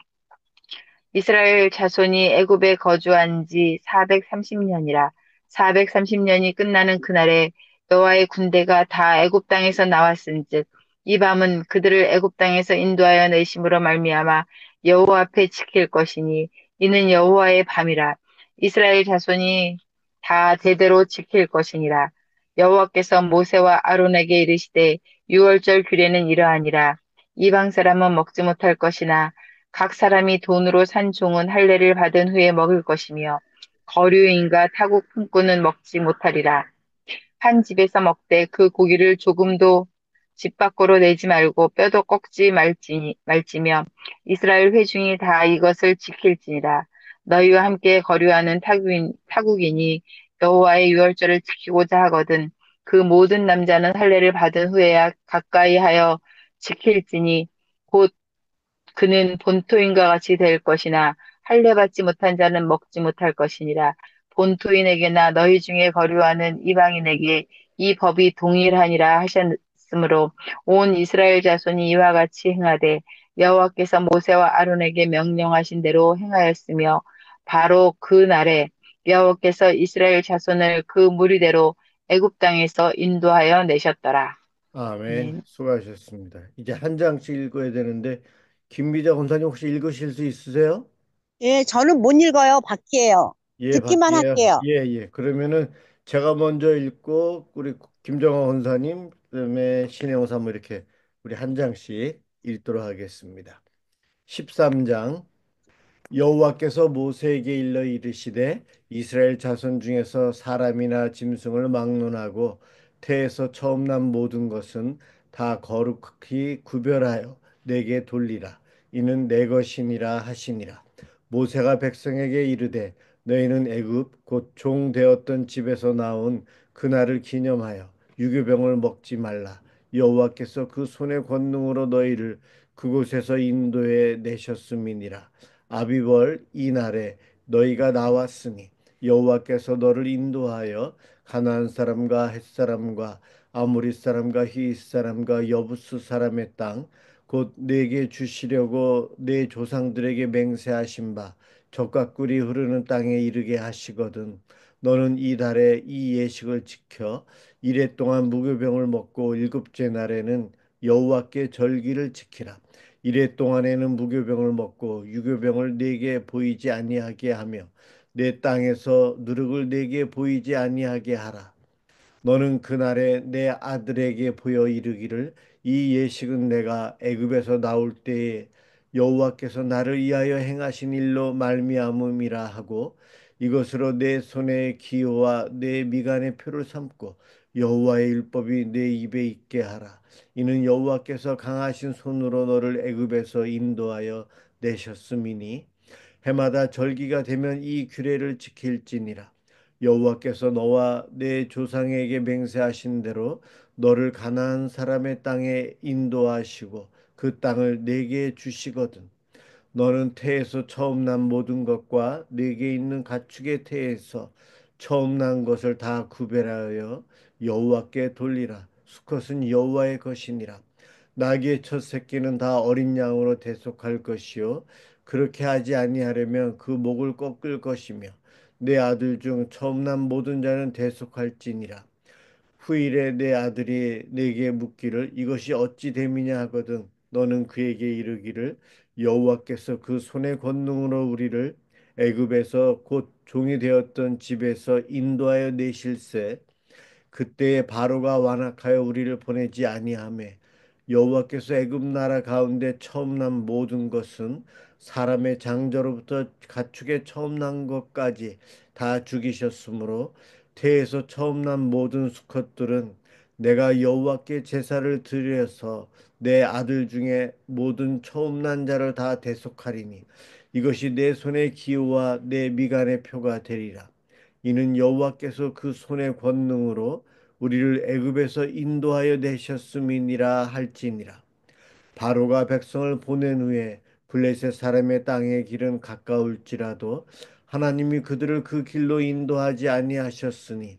이스라엘 자손이 애굽에 거주한 지 430년이라 430년이 끝나는 그날에 여호와의 군대가 다 애굽 땅에서 나왔은즉 이 밤은 그들을 애굽 땅에서 인도하여 내심으로 말미암아 여호와 앞에 지킬 것이니 이는 여호와의 밤이라 이스라엘 자손이 다 대대로 지킬 것이니라 여호와께서 모세와 아론에게 이르시되 유월절 규례는 이러하니라 이방 사람은 먹지 못할 것이나 각 사람이 돈으로 산 종은 할례를 받은 후에 먹을 것이며 거류인과 타국 품꾼은 먹지 못하리라. 한 집에서 먹되 그 고기를 조금도 집 밖으로 내지 말고 뼈도 꺾지 말지며 이스라엘 회중이 다 이것을 지킬지니라. 너희와 함께 거류하는 타국인이 여호와의 유월절을 지키고자 하거든 그 모든 남자는 할례를 받은 후에야 가까이 하여 지킬지니 곧 그는 본토인과 같이 될 것이나 할례 받지 못한 자는 먹지 못할 것이니라. 본토인에게나 너희 중에 거류하는 이방인에게 이 법이 동일하니라 하셨으므로 온 이스라엘 자손이 이와 같이 행하되 여호와께서 모세와 아론에게 명령하신 대로 행하였으며 바로 그 날에 여호와께서 이스라엘 자손을 그 무리대로 애굽 땅에서 인도하여 내셨더라. 아멘. 아멘. 수고하셨습니다. 이제 한 장씩 읽어야 되는데 김미자 권사님 혹시 읽으실 수 있으세요? 예, 저는 못 읽어요. 밖이에요. 예, 듣기만 밖이에요. 할게요. 예, 예. 그러면은 제가 먼저 읽고 우리 김정화 권사님, 그다음에 신혜영 사모 이렇게 우리 한 장씩 읽도록 하겠습니다. 13장. 여호와께서 모세에게 일러 이르시되 이스라엘 자손 중에서 사람이나 짐승을 막론하고 태에서 처음 난 모든 것은 다 거룩히 구별하여 내게 돌리라. 이는 내 것이니라 하시니라. 모세가 백성에게 이르되 너희는 애굽 곧 종 되었던 집에서 나온 그날을 기념하여 유교병을 먹지 말라. 여호와께서 그 손의 권능으로 너희를 그곳에서 인도해 내셨음이니라. 아비벌 이날에 너희가 나왔으니 여호와께서 너를 인도하여 가나안 사람과 헷 사람과 아모리 사람과 히윗 사람과 여부스 사람의 땅 곧 내게 주시려고 내 조상들에게 맹세하신 바 젖과 꿀이 흐르는 땅에 이르게 하시거든. 너는 이 달에 이 예식을 지켜 이래 동안 무교병을 먹고 일곱째 날에는 여호와께 절기를 지키라. 이래 동안에는 무교병을 먹고 유교병을 내게 보이지 아니하게 하며 내 땅에서 누룩을 내게 보이지 아니하게 하라. 너는 그날에 내 아들에게 보여 이르기를 이 예식은 내가 애굽에서 나올 때에 여호와께서 나를 위하여 행하신 일로 말미암음이라 하고 이것으로 내 손의 기호와 내 미간의 표를 삼고 여호와의 율법이 내 입에 있게 하라. 이는 여호와께서 강하신 손으로 너를 애굽에서 인도하여 내셨음이니 해마다 절기가 되면 이 규례를 지킬지니라. 여호와께서 너와 내 조상에게 맹세하신 대로 너를 가나안 사람의 땅에 인도하시고 그 땅을 내게 주시거든. 너는 태에서 처음 난 모든 것과 네게 있는 가축의 태에서 처음 난 것을 다 구별하여 여호와께 돌리라. 수컷은 여호와의 것이니라. 나귀의 첫 새끼는 다 어린 양으로 대속할 것이요 그렇게 하지 아니하려면 그 목을 꺾을 것이며 내 아들 중 처음 난 모든 자는 대속할지니라. 후일에 내 아들이 내게 묻기를 이것이 어찌 됨이냐 하거든 너는 그에게 이르기를 여호와께서 그 손의 권능으로 우리를 애굽에서 곧 종이 되었던 집에서 인도하여 내실세 그때에 바로가 완악하여 우리를 보내지 아니하매 여호와께서 애굽 나라 가운데 처음 난 모든 것은 사람의 장저로부터 가축의 처음 난 것까지 다 죽이셨으므로 태에서 처음 난 모든 수컷들은 내가 여호와께 제사를 드려서 내 아들 중에 모든 처음 난 자를 다 대속하리니 이것이 내 손의 기호와 내 미간의 표가 되리라. 이는 여호와께서 그 손의 권능으로 우리를 애굽에서 인도하여 내셨음이니라 할지니라. 바로가 백성을 보낸 후에 블레셋 사람의 땅의 길은 가까울지라도 하나님이 그들을 그 길로 인도하지 아니하셨으니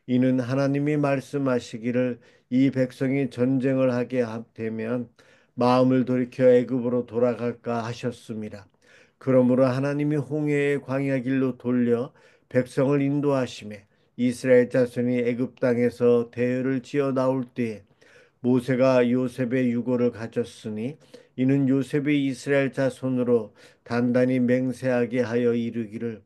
이는 하나님이 말씀하시기를 이 백성이 전쟁을 하게 되면 마음을 돌이켜 애굽으로 돌아갈까 하셨습니다. 그러므로 하나님이 홍해의 광야 길로 돌려 백성을 인도하심에 이스라엘 자손이 애굽 땅에서 대열을 지어 나올 때에 모세가 요셉의 유고를 가졌으니 이는 요셉이 이스라엘 자손으로 단단히 맹세하게 하여 이르기를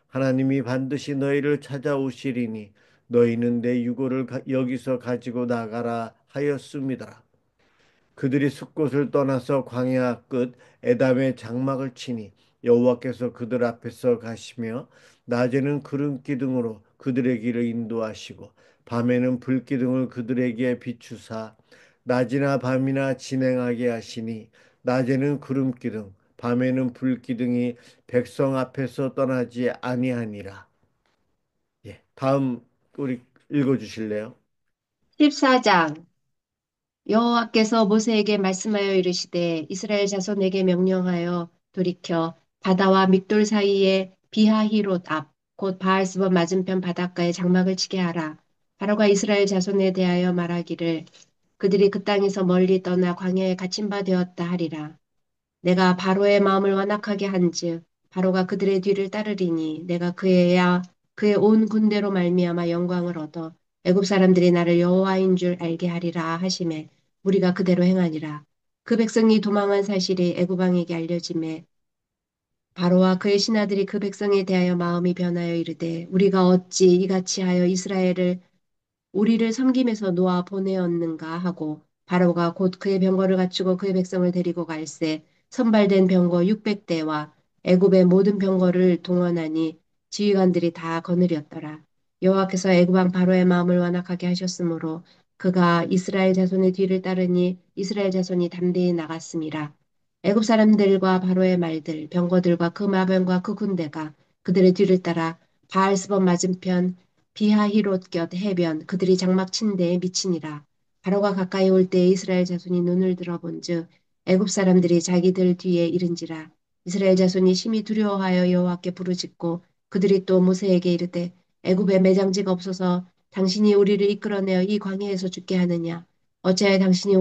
하나님이 반드시 너희를 찾아오시리니 너희는 내 유고를 여기서 가지고 나가라 하였습니다. 그들이 숲곳을 떠나서 광야 끝 에담의 장막을 치니 여호와께서 그들 앞에서 가시며 낮에는 구름 기둥으로 그들의 길을 인도하시고 밤에는 불 기둥을 그들에게 비추사 낮이나 밤이나 진행하게 하시니 낮에는 구름 기둥 밤에는 불 기둥이 백성 앞에서 떠나지 아니하니라. 예, 다음 우리 읽어 주실래요? 14장 여호와께서 모세에게 말씀하여 이르시되 이스라엘 자손에게 명령하여 돌이켜 바다와 믹돌 사이에 비하히롯 앞 곧 바알스번 맞은편 바닷가에 장막을 치게 하라. 바로가 이스라엘 자손에 대하여 말하기를 그들이 그 땅에서 멀리 떠나 광야에 갇힌 바 되었다 하리라. 내가 바로의 마음을 완악하게 한즉 바로가 그들의 뒤를 따르리니 내가 그의야 그의 온 군대로 말미암아 영광을 얻어 애굽 사람들이 나를 여호와인 줄 알게 하리라 하시매 우리가 그대로 행하니라. 그 백성이 도망한 사실이 애굽 왕에게 알려짐에 바로와 그의 신하들이 그 백성에 대하여 마음이 변하여 이르되 우리가 어찌 이같이 하여 이스라엘을 우리를 섬김에서 놓아 보내었는가 하고 바로가 곧 그의 병거를 갖추고 그의 백성을 데리고 갈새 선발된 병거 600대와 애굽의 모든 병거를 동원하니 지휘관들이 다 거느렸더라. 여호와께서 애굽 왕 바로의 마음을 완악하게 하셨으므로 그가 이스라엘 자손의 뒤를 따르니 이스라엘 자손이 담대히 나갔음이라. 애굽 사람들과 바로의 말들 병거들과 그 마병과 그 군대가 그들의 뒤를 따라 바알스번 맞은편 비하히롯 곁 해변 그들이 장막 친 데에 미치니라. 바로가 가까이 올 때에 이스라엘 자손이 눈을 들어본즉 애굽 사람들이 자기들 뒤에 이른지라. 이스라엘 자손이 심히 두려워하여 여호와께 부르짖고 그들이 또 모세에게 이르되 애굽에 매장지가 없어서 당신이 우리를 이끌어내어 이 광야에서 죽게 하느냐. 어찌하여 당신이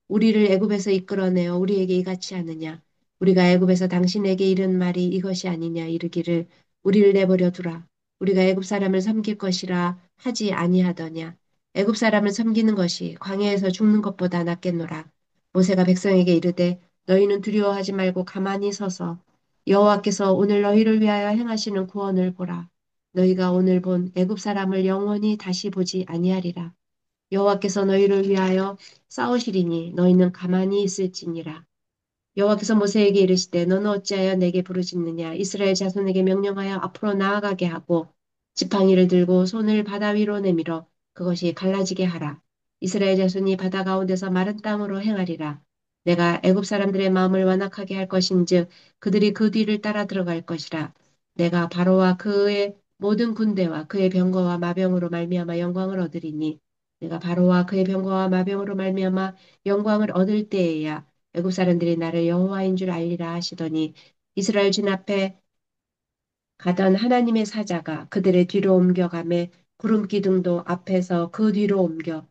우리를 애굽에서 이끌어내어 우리에게 이같이 하느냐. 우리가 애굽에서 당신에게 이른 말이 이것이 아니냐 이르기를 우리를 내버려 두라. 우리가 애굽 사람을 섬길 것이라 하지 아니하더냐. 애굽 사람을 섬기는 것이 광야에서 죽는 것보다 낫겠노라. 모세가 백성에게 이르되 너희는 두려워하지 말고 가만히 서서 여호와께서 오늘 너희를 위하여 행하시는 구원을 보라. 너희가 오늘 본 애굽 사람을 영원히 다시 보지 아니하리라. 여호와께서 너희를 위하여 싸우시리니 너희는 가만히 있을지니라. 여호와께서 모세에게 이르시되 너는 어찌하여 내게 부르짖느냐 이스라엘 자손에게 명령하여 앞으로 나아가게 하고 지팡이를 들고 손을 바다 위로 내밀어 그것이 갈라지게 하라. 이스라엘 자손이 바다 가운데서 마른 땅으로 행하리라. 내가 애굽 사람들의 마음을 완악하게 할 것인즉 그들이 그 뒤를 따라 들어갈 것이라. 내가 바로와 그의 모든 군대와 그의 병거와 마병으로 말미암아 영광을 얻으리니 내가 바로와 그의 병거와 마병으로 말미암아 영광을 얻을 때에야 애굽 사람들이 나를 여호와인 줄 알리라 하시더니 이스라엘 진 앞에 가던 하나님의 사자가 그들의 뒤로 옮겨가매 구름 기둥도 앞에서 그 뒤로 옮겨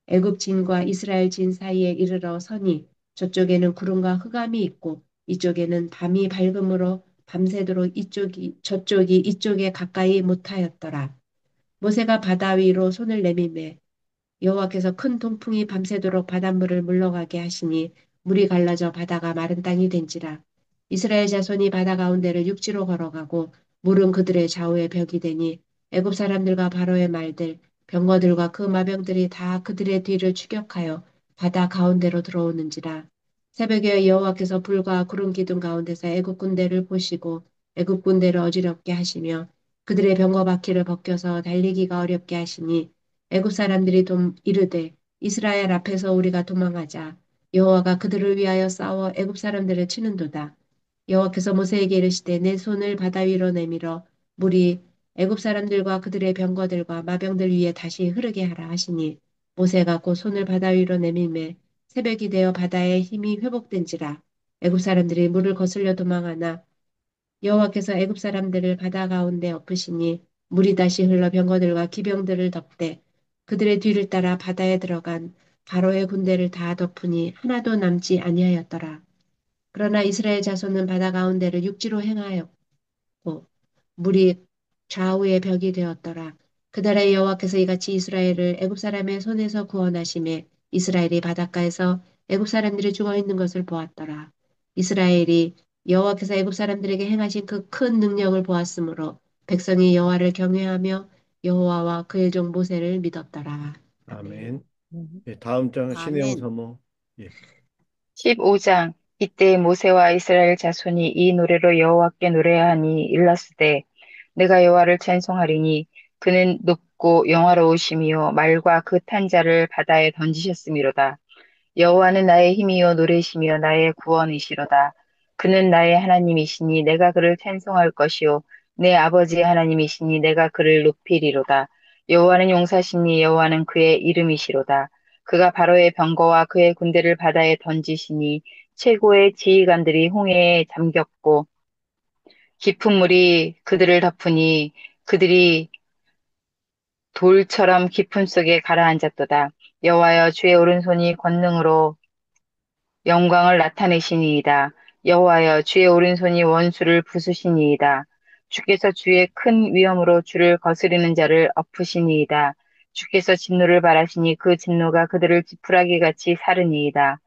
애굽 진과 이스라엘 진 사이에 이르러 서니 저쪽에는 구름과 흑암이 있고 이쪽에는 밤이 밝음으로 밤새도록 저쪽이 이쪽에 가까이 못하였더라. 모세가 바다 위로 손을 내밀매 여호와께서 큰 동풍이 밤새도록 바닷물을 물러가게 하시니 물이 갈라져 바다가 마른 땅이 된지라. 이스라엘 자손이 바다 가운데를 육지로 걸어가고 물은 그들의 좌우에 벽이 되니 애굽 사람들과 바로의 말들 병거들과 그 마병들이 다 그들의 뒤를 추격하여 바다 가운데로 들어오는지라. 새벽에 여호와께서 불과 구름 기둥 가운데서 애굽 군대를 보시고 애굽 군대를 어지럽게 하시며 그들의 병거 바퀴를 벗겨서 달리기가 어렵게 하시니 애굽 사람들이 이르되 이스라엘 앞에서 우리가 도망하자. 여호와가 그들을 위하여 싸워 애굽 사람들을 치는도다. 여호와께서 모세에게 이르시되 내 손을 바다 위로 내밀어 물이 애굽 사람들과 그들의 병거들과 마병들 위에 다시 흐르게 하라 하시니 모세가 곧 손을 바다 위로 내밀매 새벽이 되어 바다의 힘이 회복된지라. 애굽 사람들이 물을 거슬려 도망하나 여호와께서 애굽 사람들을 바다 가운데 엎으시니 물이 다시 흘러 병거들과 기병들을 덮되 그들의 뒤를 따라 바다에 들어간 바로의 군대를 다 덮으니 하나도 남지 아니하였더라. 그러나 이스라엘 자손은 바다 가운데를 육지로 행하였고 물이 좌우의 벽이 되었더라. 그날에 여호와께서 이같이 이스라엘을 애굽 사람의 손에서 구원하심에 이스라엘이 바닷가에서 애굽 사람들이 죽어 있는 것을 보았더라. 이스라엘이 여호와께서 애굽 사람들에게 행하신 그 큰 능력을 보았으므로 백성이 여호와를 경외하며 여호와와 그의 종 모세를 믿었더라. 아멘. 아멘. 예, 다음 장 신혜영 아멘. 사모. 예. 15장. 이때 모세와 이스라엘 자손이 이 노래로 여호와께 노래하니 일렀으되 내가 여호와를 찬송하리니 그는 높고 영화로우시며 말과 그 탄 자를 바다에 던지셨음이로다. 여호와는 나의 힘이요 노래시며 나의 구원이시로다. 그는 나의 하나님이시니 내가 그를 찬송할 것이요 내 아버지의 하나님이시니 내가 그를 높이리로다. 여호와는 용사시니 여호와는 그의 이름이시로다. 그가 바로의 병거와 그의 군대를 바다에 던지시니 최고의 지휘관들이 홍해에 잠겼고 깊은 물이 그들을 덮으니 그들이 돌처럼 깊음 속에 가라앉았도다. 여호와여 주의 오른손이 권능으로 영광을 나타내시니이다. 여호와여 주의 오른손이 원수를 부수시니이다. 주께서 주의 큰 위엄으로 주를 거스리는 자를 엎으시니이다. 주께서 진노를 바라시니 그 진노가 그들을 지푸라기 같이 사르니이다.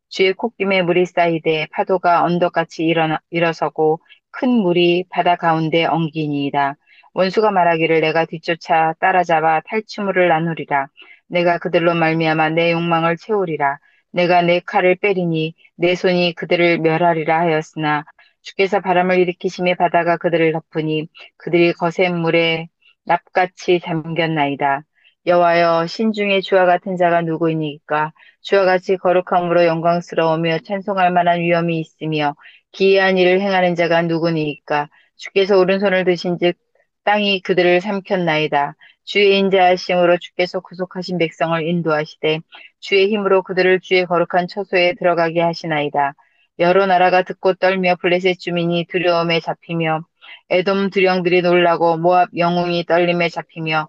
주의 콧김에 물이 쌓이되 파도가 언덕같이 일어서고 큰 물이 바다 가운데 엉기니이다. 원수가 말하기를 내가 뒤쫓아 따라잡아 탈취물을 나누리라. 내가 그들로 말미암아 내 욕망을 채우리라. 내가 내 칼을 빼리니 내 손이 그들을 멸하리라 하였으나 주께서 바람을 일으키심에 바다가 그들을 덮으니 그들이 거센 물에 납같이 잠겼나이다. 여호와여 신중에 주와 같은 자가 누구이니까 주와 같이 거룩함으로 영광스러우며 찬송할 만한 위엄이 있으며 기이한 일을 행하는 자가 누구니까 주께서 오른손을 드신즉 땅이 그들을 삼켰나이다. 주의 인자하심으로 주께서 구속하신 백성을 인도하시되 주의 힘으로 그들을 주의 거룩한 처소에 들어가게 하시나이다. 여러 나라가 듣고 떨며 블레셋 주민이 두려움에 잡히며 에돔 두령들이 놀라고 모압 영웅이 떨림에 잡히며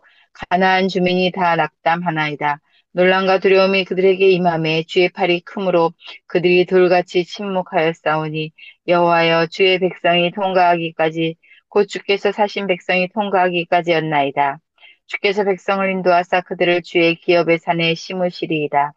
가나안 주민이 다 낙담하나이다. 놀람과 두려움이 그들에게 임함에 주의 팔이 크므로 그들이 돌같이 침묵하였사오니 여호와여 주의 백성이 통과하기까지 곧 주께서 사신 백성이 통과하기까지였나이다. 주께서 백성을 인도하사 그들을 주의 기업의 산에 심으시리이다.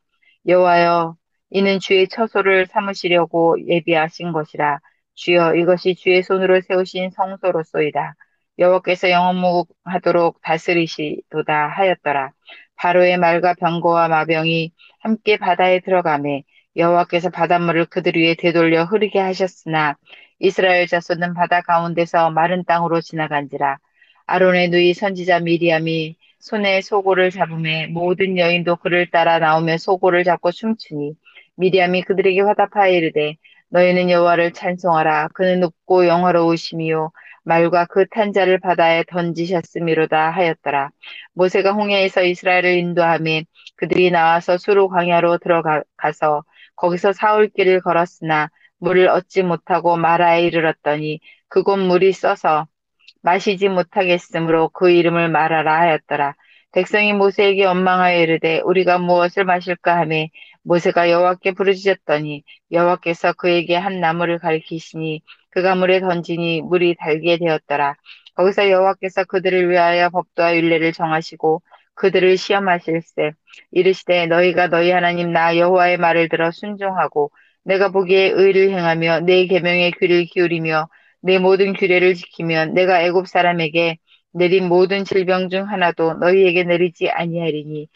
여호와여 이는 주의 처소를 삼으시려고 예비하신 것이라. 주여 이것이 주의 손으로 세우신 성소로소이다. 여호와께서 영원무하도록 다스리시도다 하였더라. 바로의 말과 병거와 마병이 함께 바다에 들어가매 여호와께서 바닷물을 그들 위에 되돌려 흐르게 하셨으나 이스라엘 자손은 바다 가운데서 마른 땅으로 지나간지라. 아론의 누이 선지자 미리암이 손에 소고를 잡음에 모든 여인도 그를 따라 나오며 소고를 잡고 춤추니 미리암이 그들에게 화답하여 이르되 너희는 여호와를 찬송하라. 그는 높고 영화로우시미요 말과 그 탄자를 바다에 던지셨음이로다 하였더라. 모세가 홍해에서 이스라엘을 인도하며 그들이 나와서 수르 광야로 들어가서 거기서 사흘 길을 걸었으나 물을 얻지 못하고 마라에 이르렀더니 그곳 물이 써서 마시지 못하겠으므로 그 이름을 마라라 하였더라. 백성이 모세에게 원망하여 이르되 우리가 무엇을 마실까 하매 모세가 여호와께 부르짖었더니 여호와께서 그에게 한 나무를 가리키시니 그가 물에 던지니 물이 달게 되었더라. 거기서 여호와께서 그들을 위하여 법도와 율례를 정하시고 그들을 시험하실세. 이르시되 너희가 너희 하나님 나 여호와의 말을 들어 순종하고 내가 보기에 의를 행하며 내 계명에 귀를 기울이며 내 모든 규례를 지키면 내가 애굽 사람에게 내린 모든 질병 중 하나도 너희에게 내리지 아니하리니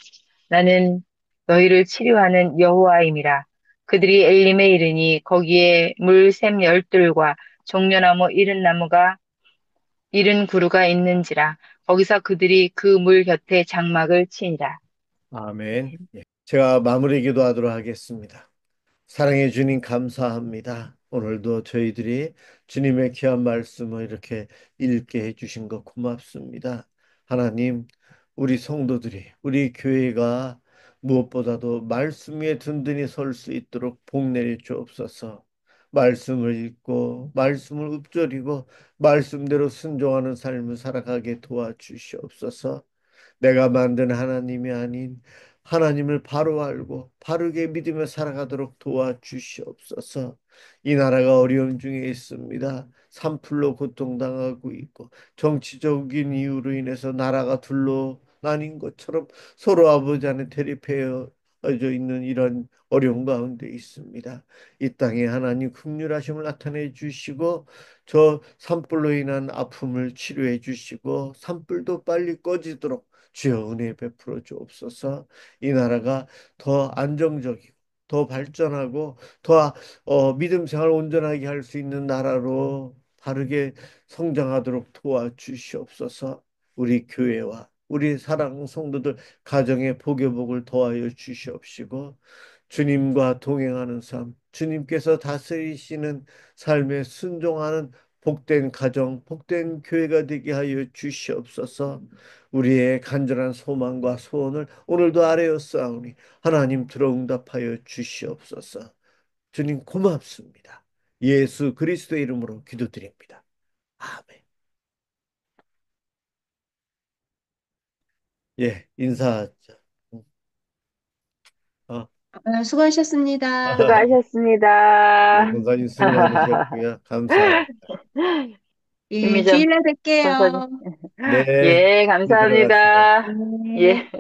나는 너희를 치료하는 여호와임이라. 그들이 엘림에 이르니 거기에 물샘 열둘과 종려나무 이른 구루가 있는지라. 거기서 그들이 그 물 곁에 장막을 치니라. 아멘. 예. 제가 마무리 기도하도록 하겠습니다. 사랑해 주님 감사합니다. 오늘도 저희들이 주님의 귀한 말씀을 이렇게 읽게 해주신 것 고맙습니다. 하나님, 우리 성도들이, 우리 교회가 무엇보다도 말씀 위에 든든히 설 수 있도록 복 내려 주옵소서. 말씀을 읽고, 말씀을 읊조리고, 말씀대로 순종하는 삶을 살아가게 도와주시옵소서. 내가 만든 하나님이 아닌 하나님을 바로 알고 바르게 믿으며 살아가도록 도와주시옵소서. 이 나라가 어려움 중에 있습니다. 산불로 고통당하고 있고 정치적인 이유로 인해서 나라가 둘로 나뉜 것처럼 서로 아버지 안에 대립해져 있는 이런 어려움 가운데 있습니다. 이 땅에 하나님 긍휼하심을 나타내 주시고 저 산불로 인한 아픔을 치료해 주시고 산불도 빨리 꺼지도록 주여 은혜 베풀어 주옵소서. 이 나라가 더 안정적이고 더 발전하고 더 믿음 생활 온전하게 할 수 있는 나라로 바르게 성장하도록 도와주시옵소서. 우리 교회와 우리 사랑 성도들 가정의 복의 복을 더하여 주시옵시고 주님과 동행하는 삶, 주님께서 다스리시는 삶에 순종하는 복된 가정, 복된 교회가 되게 하여 주시옵소서. 우리의 간절한 소망과 소원을 오늘도 아뢰었사오니 하나님 들어 응답하여 주시옵소서. 주님 고맙습니다. 예수 그리스도의 이름으로 기도드립니다. 아멘. 예, 인사. 어, 수고하셨습니다. 예, 수고하셨습니다. 권사님 수고 많으셨고요. 감사합니다. 예, 김미정 주일날 권사님. 뵐게요. 네, 예, 들어가세요. 감사합니다. 네. 예.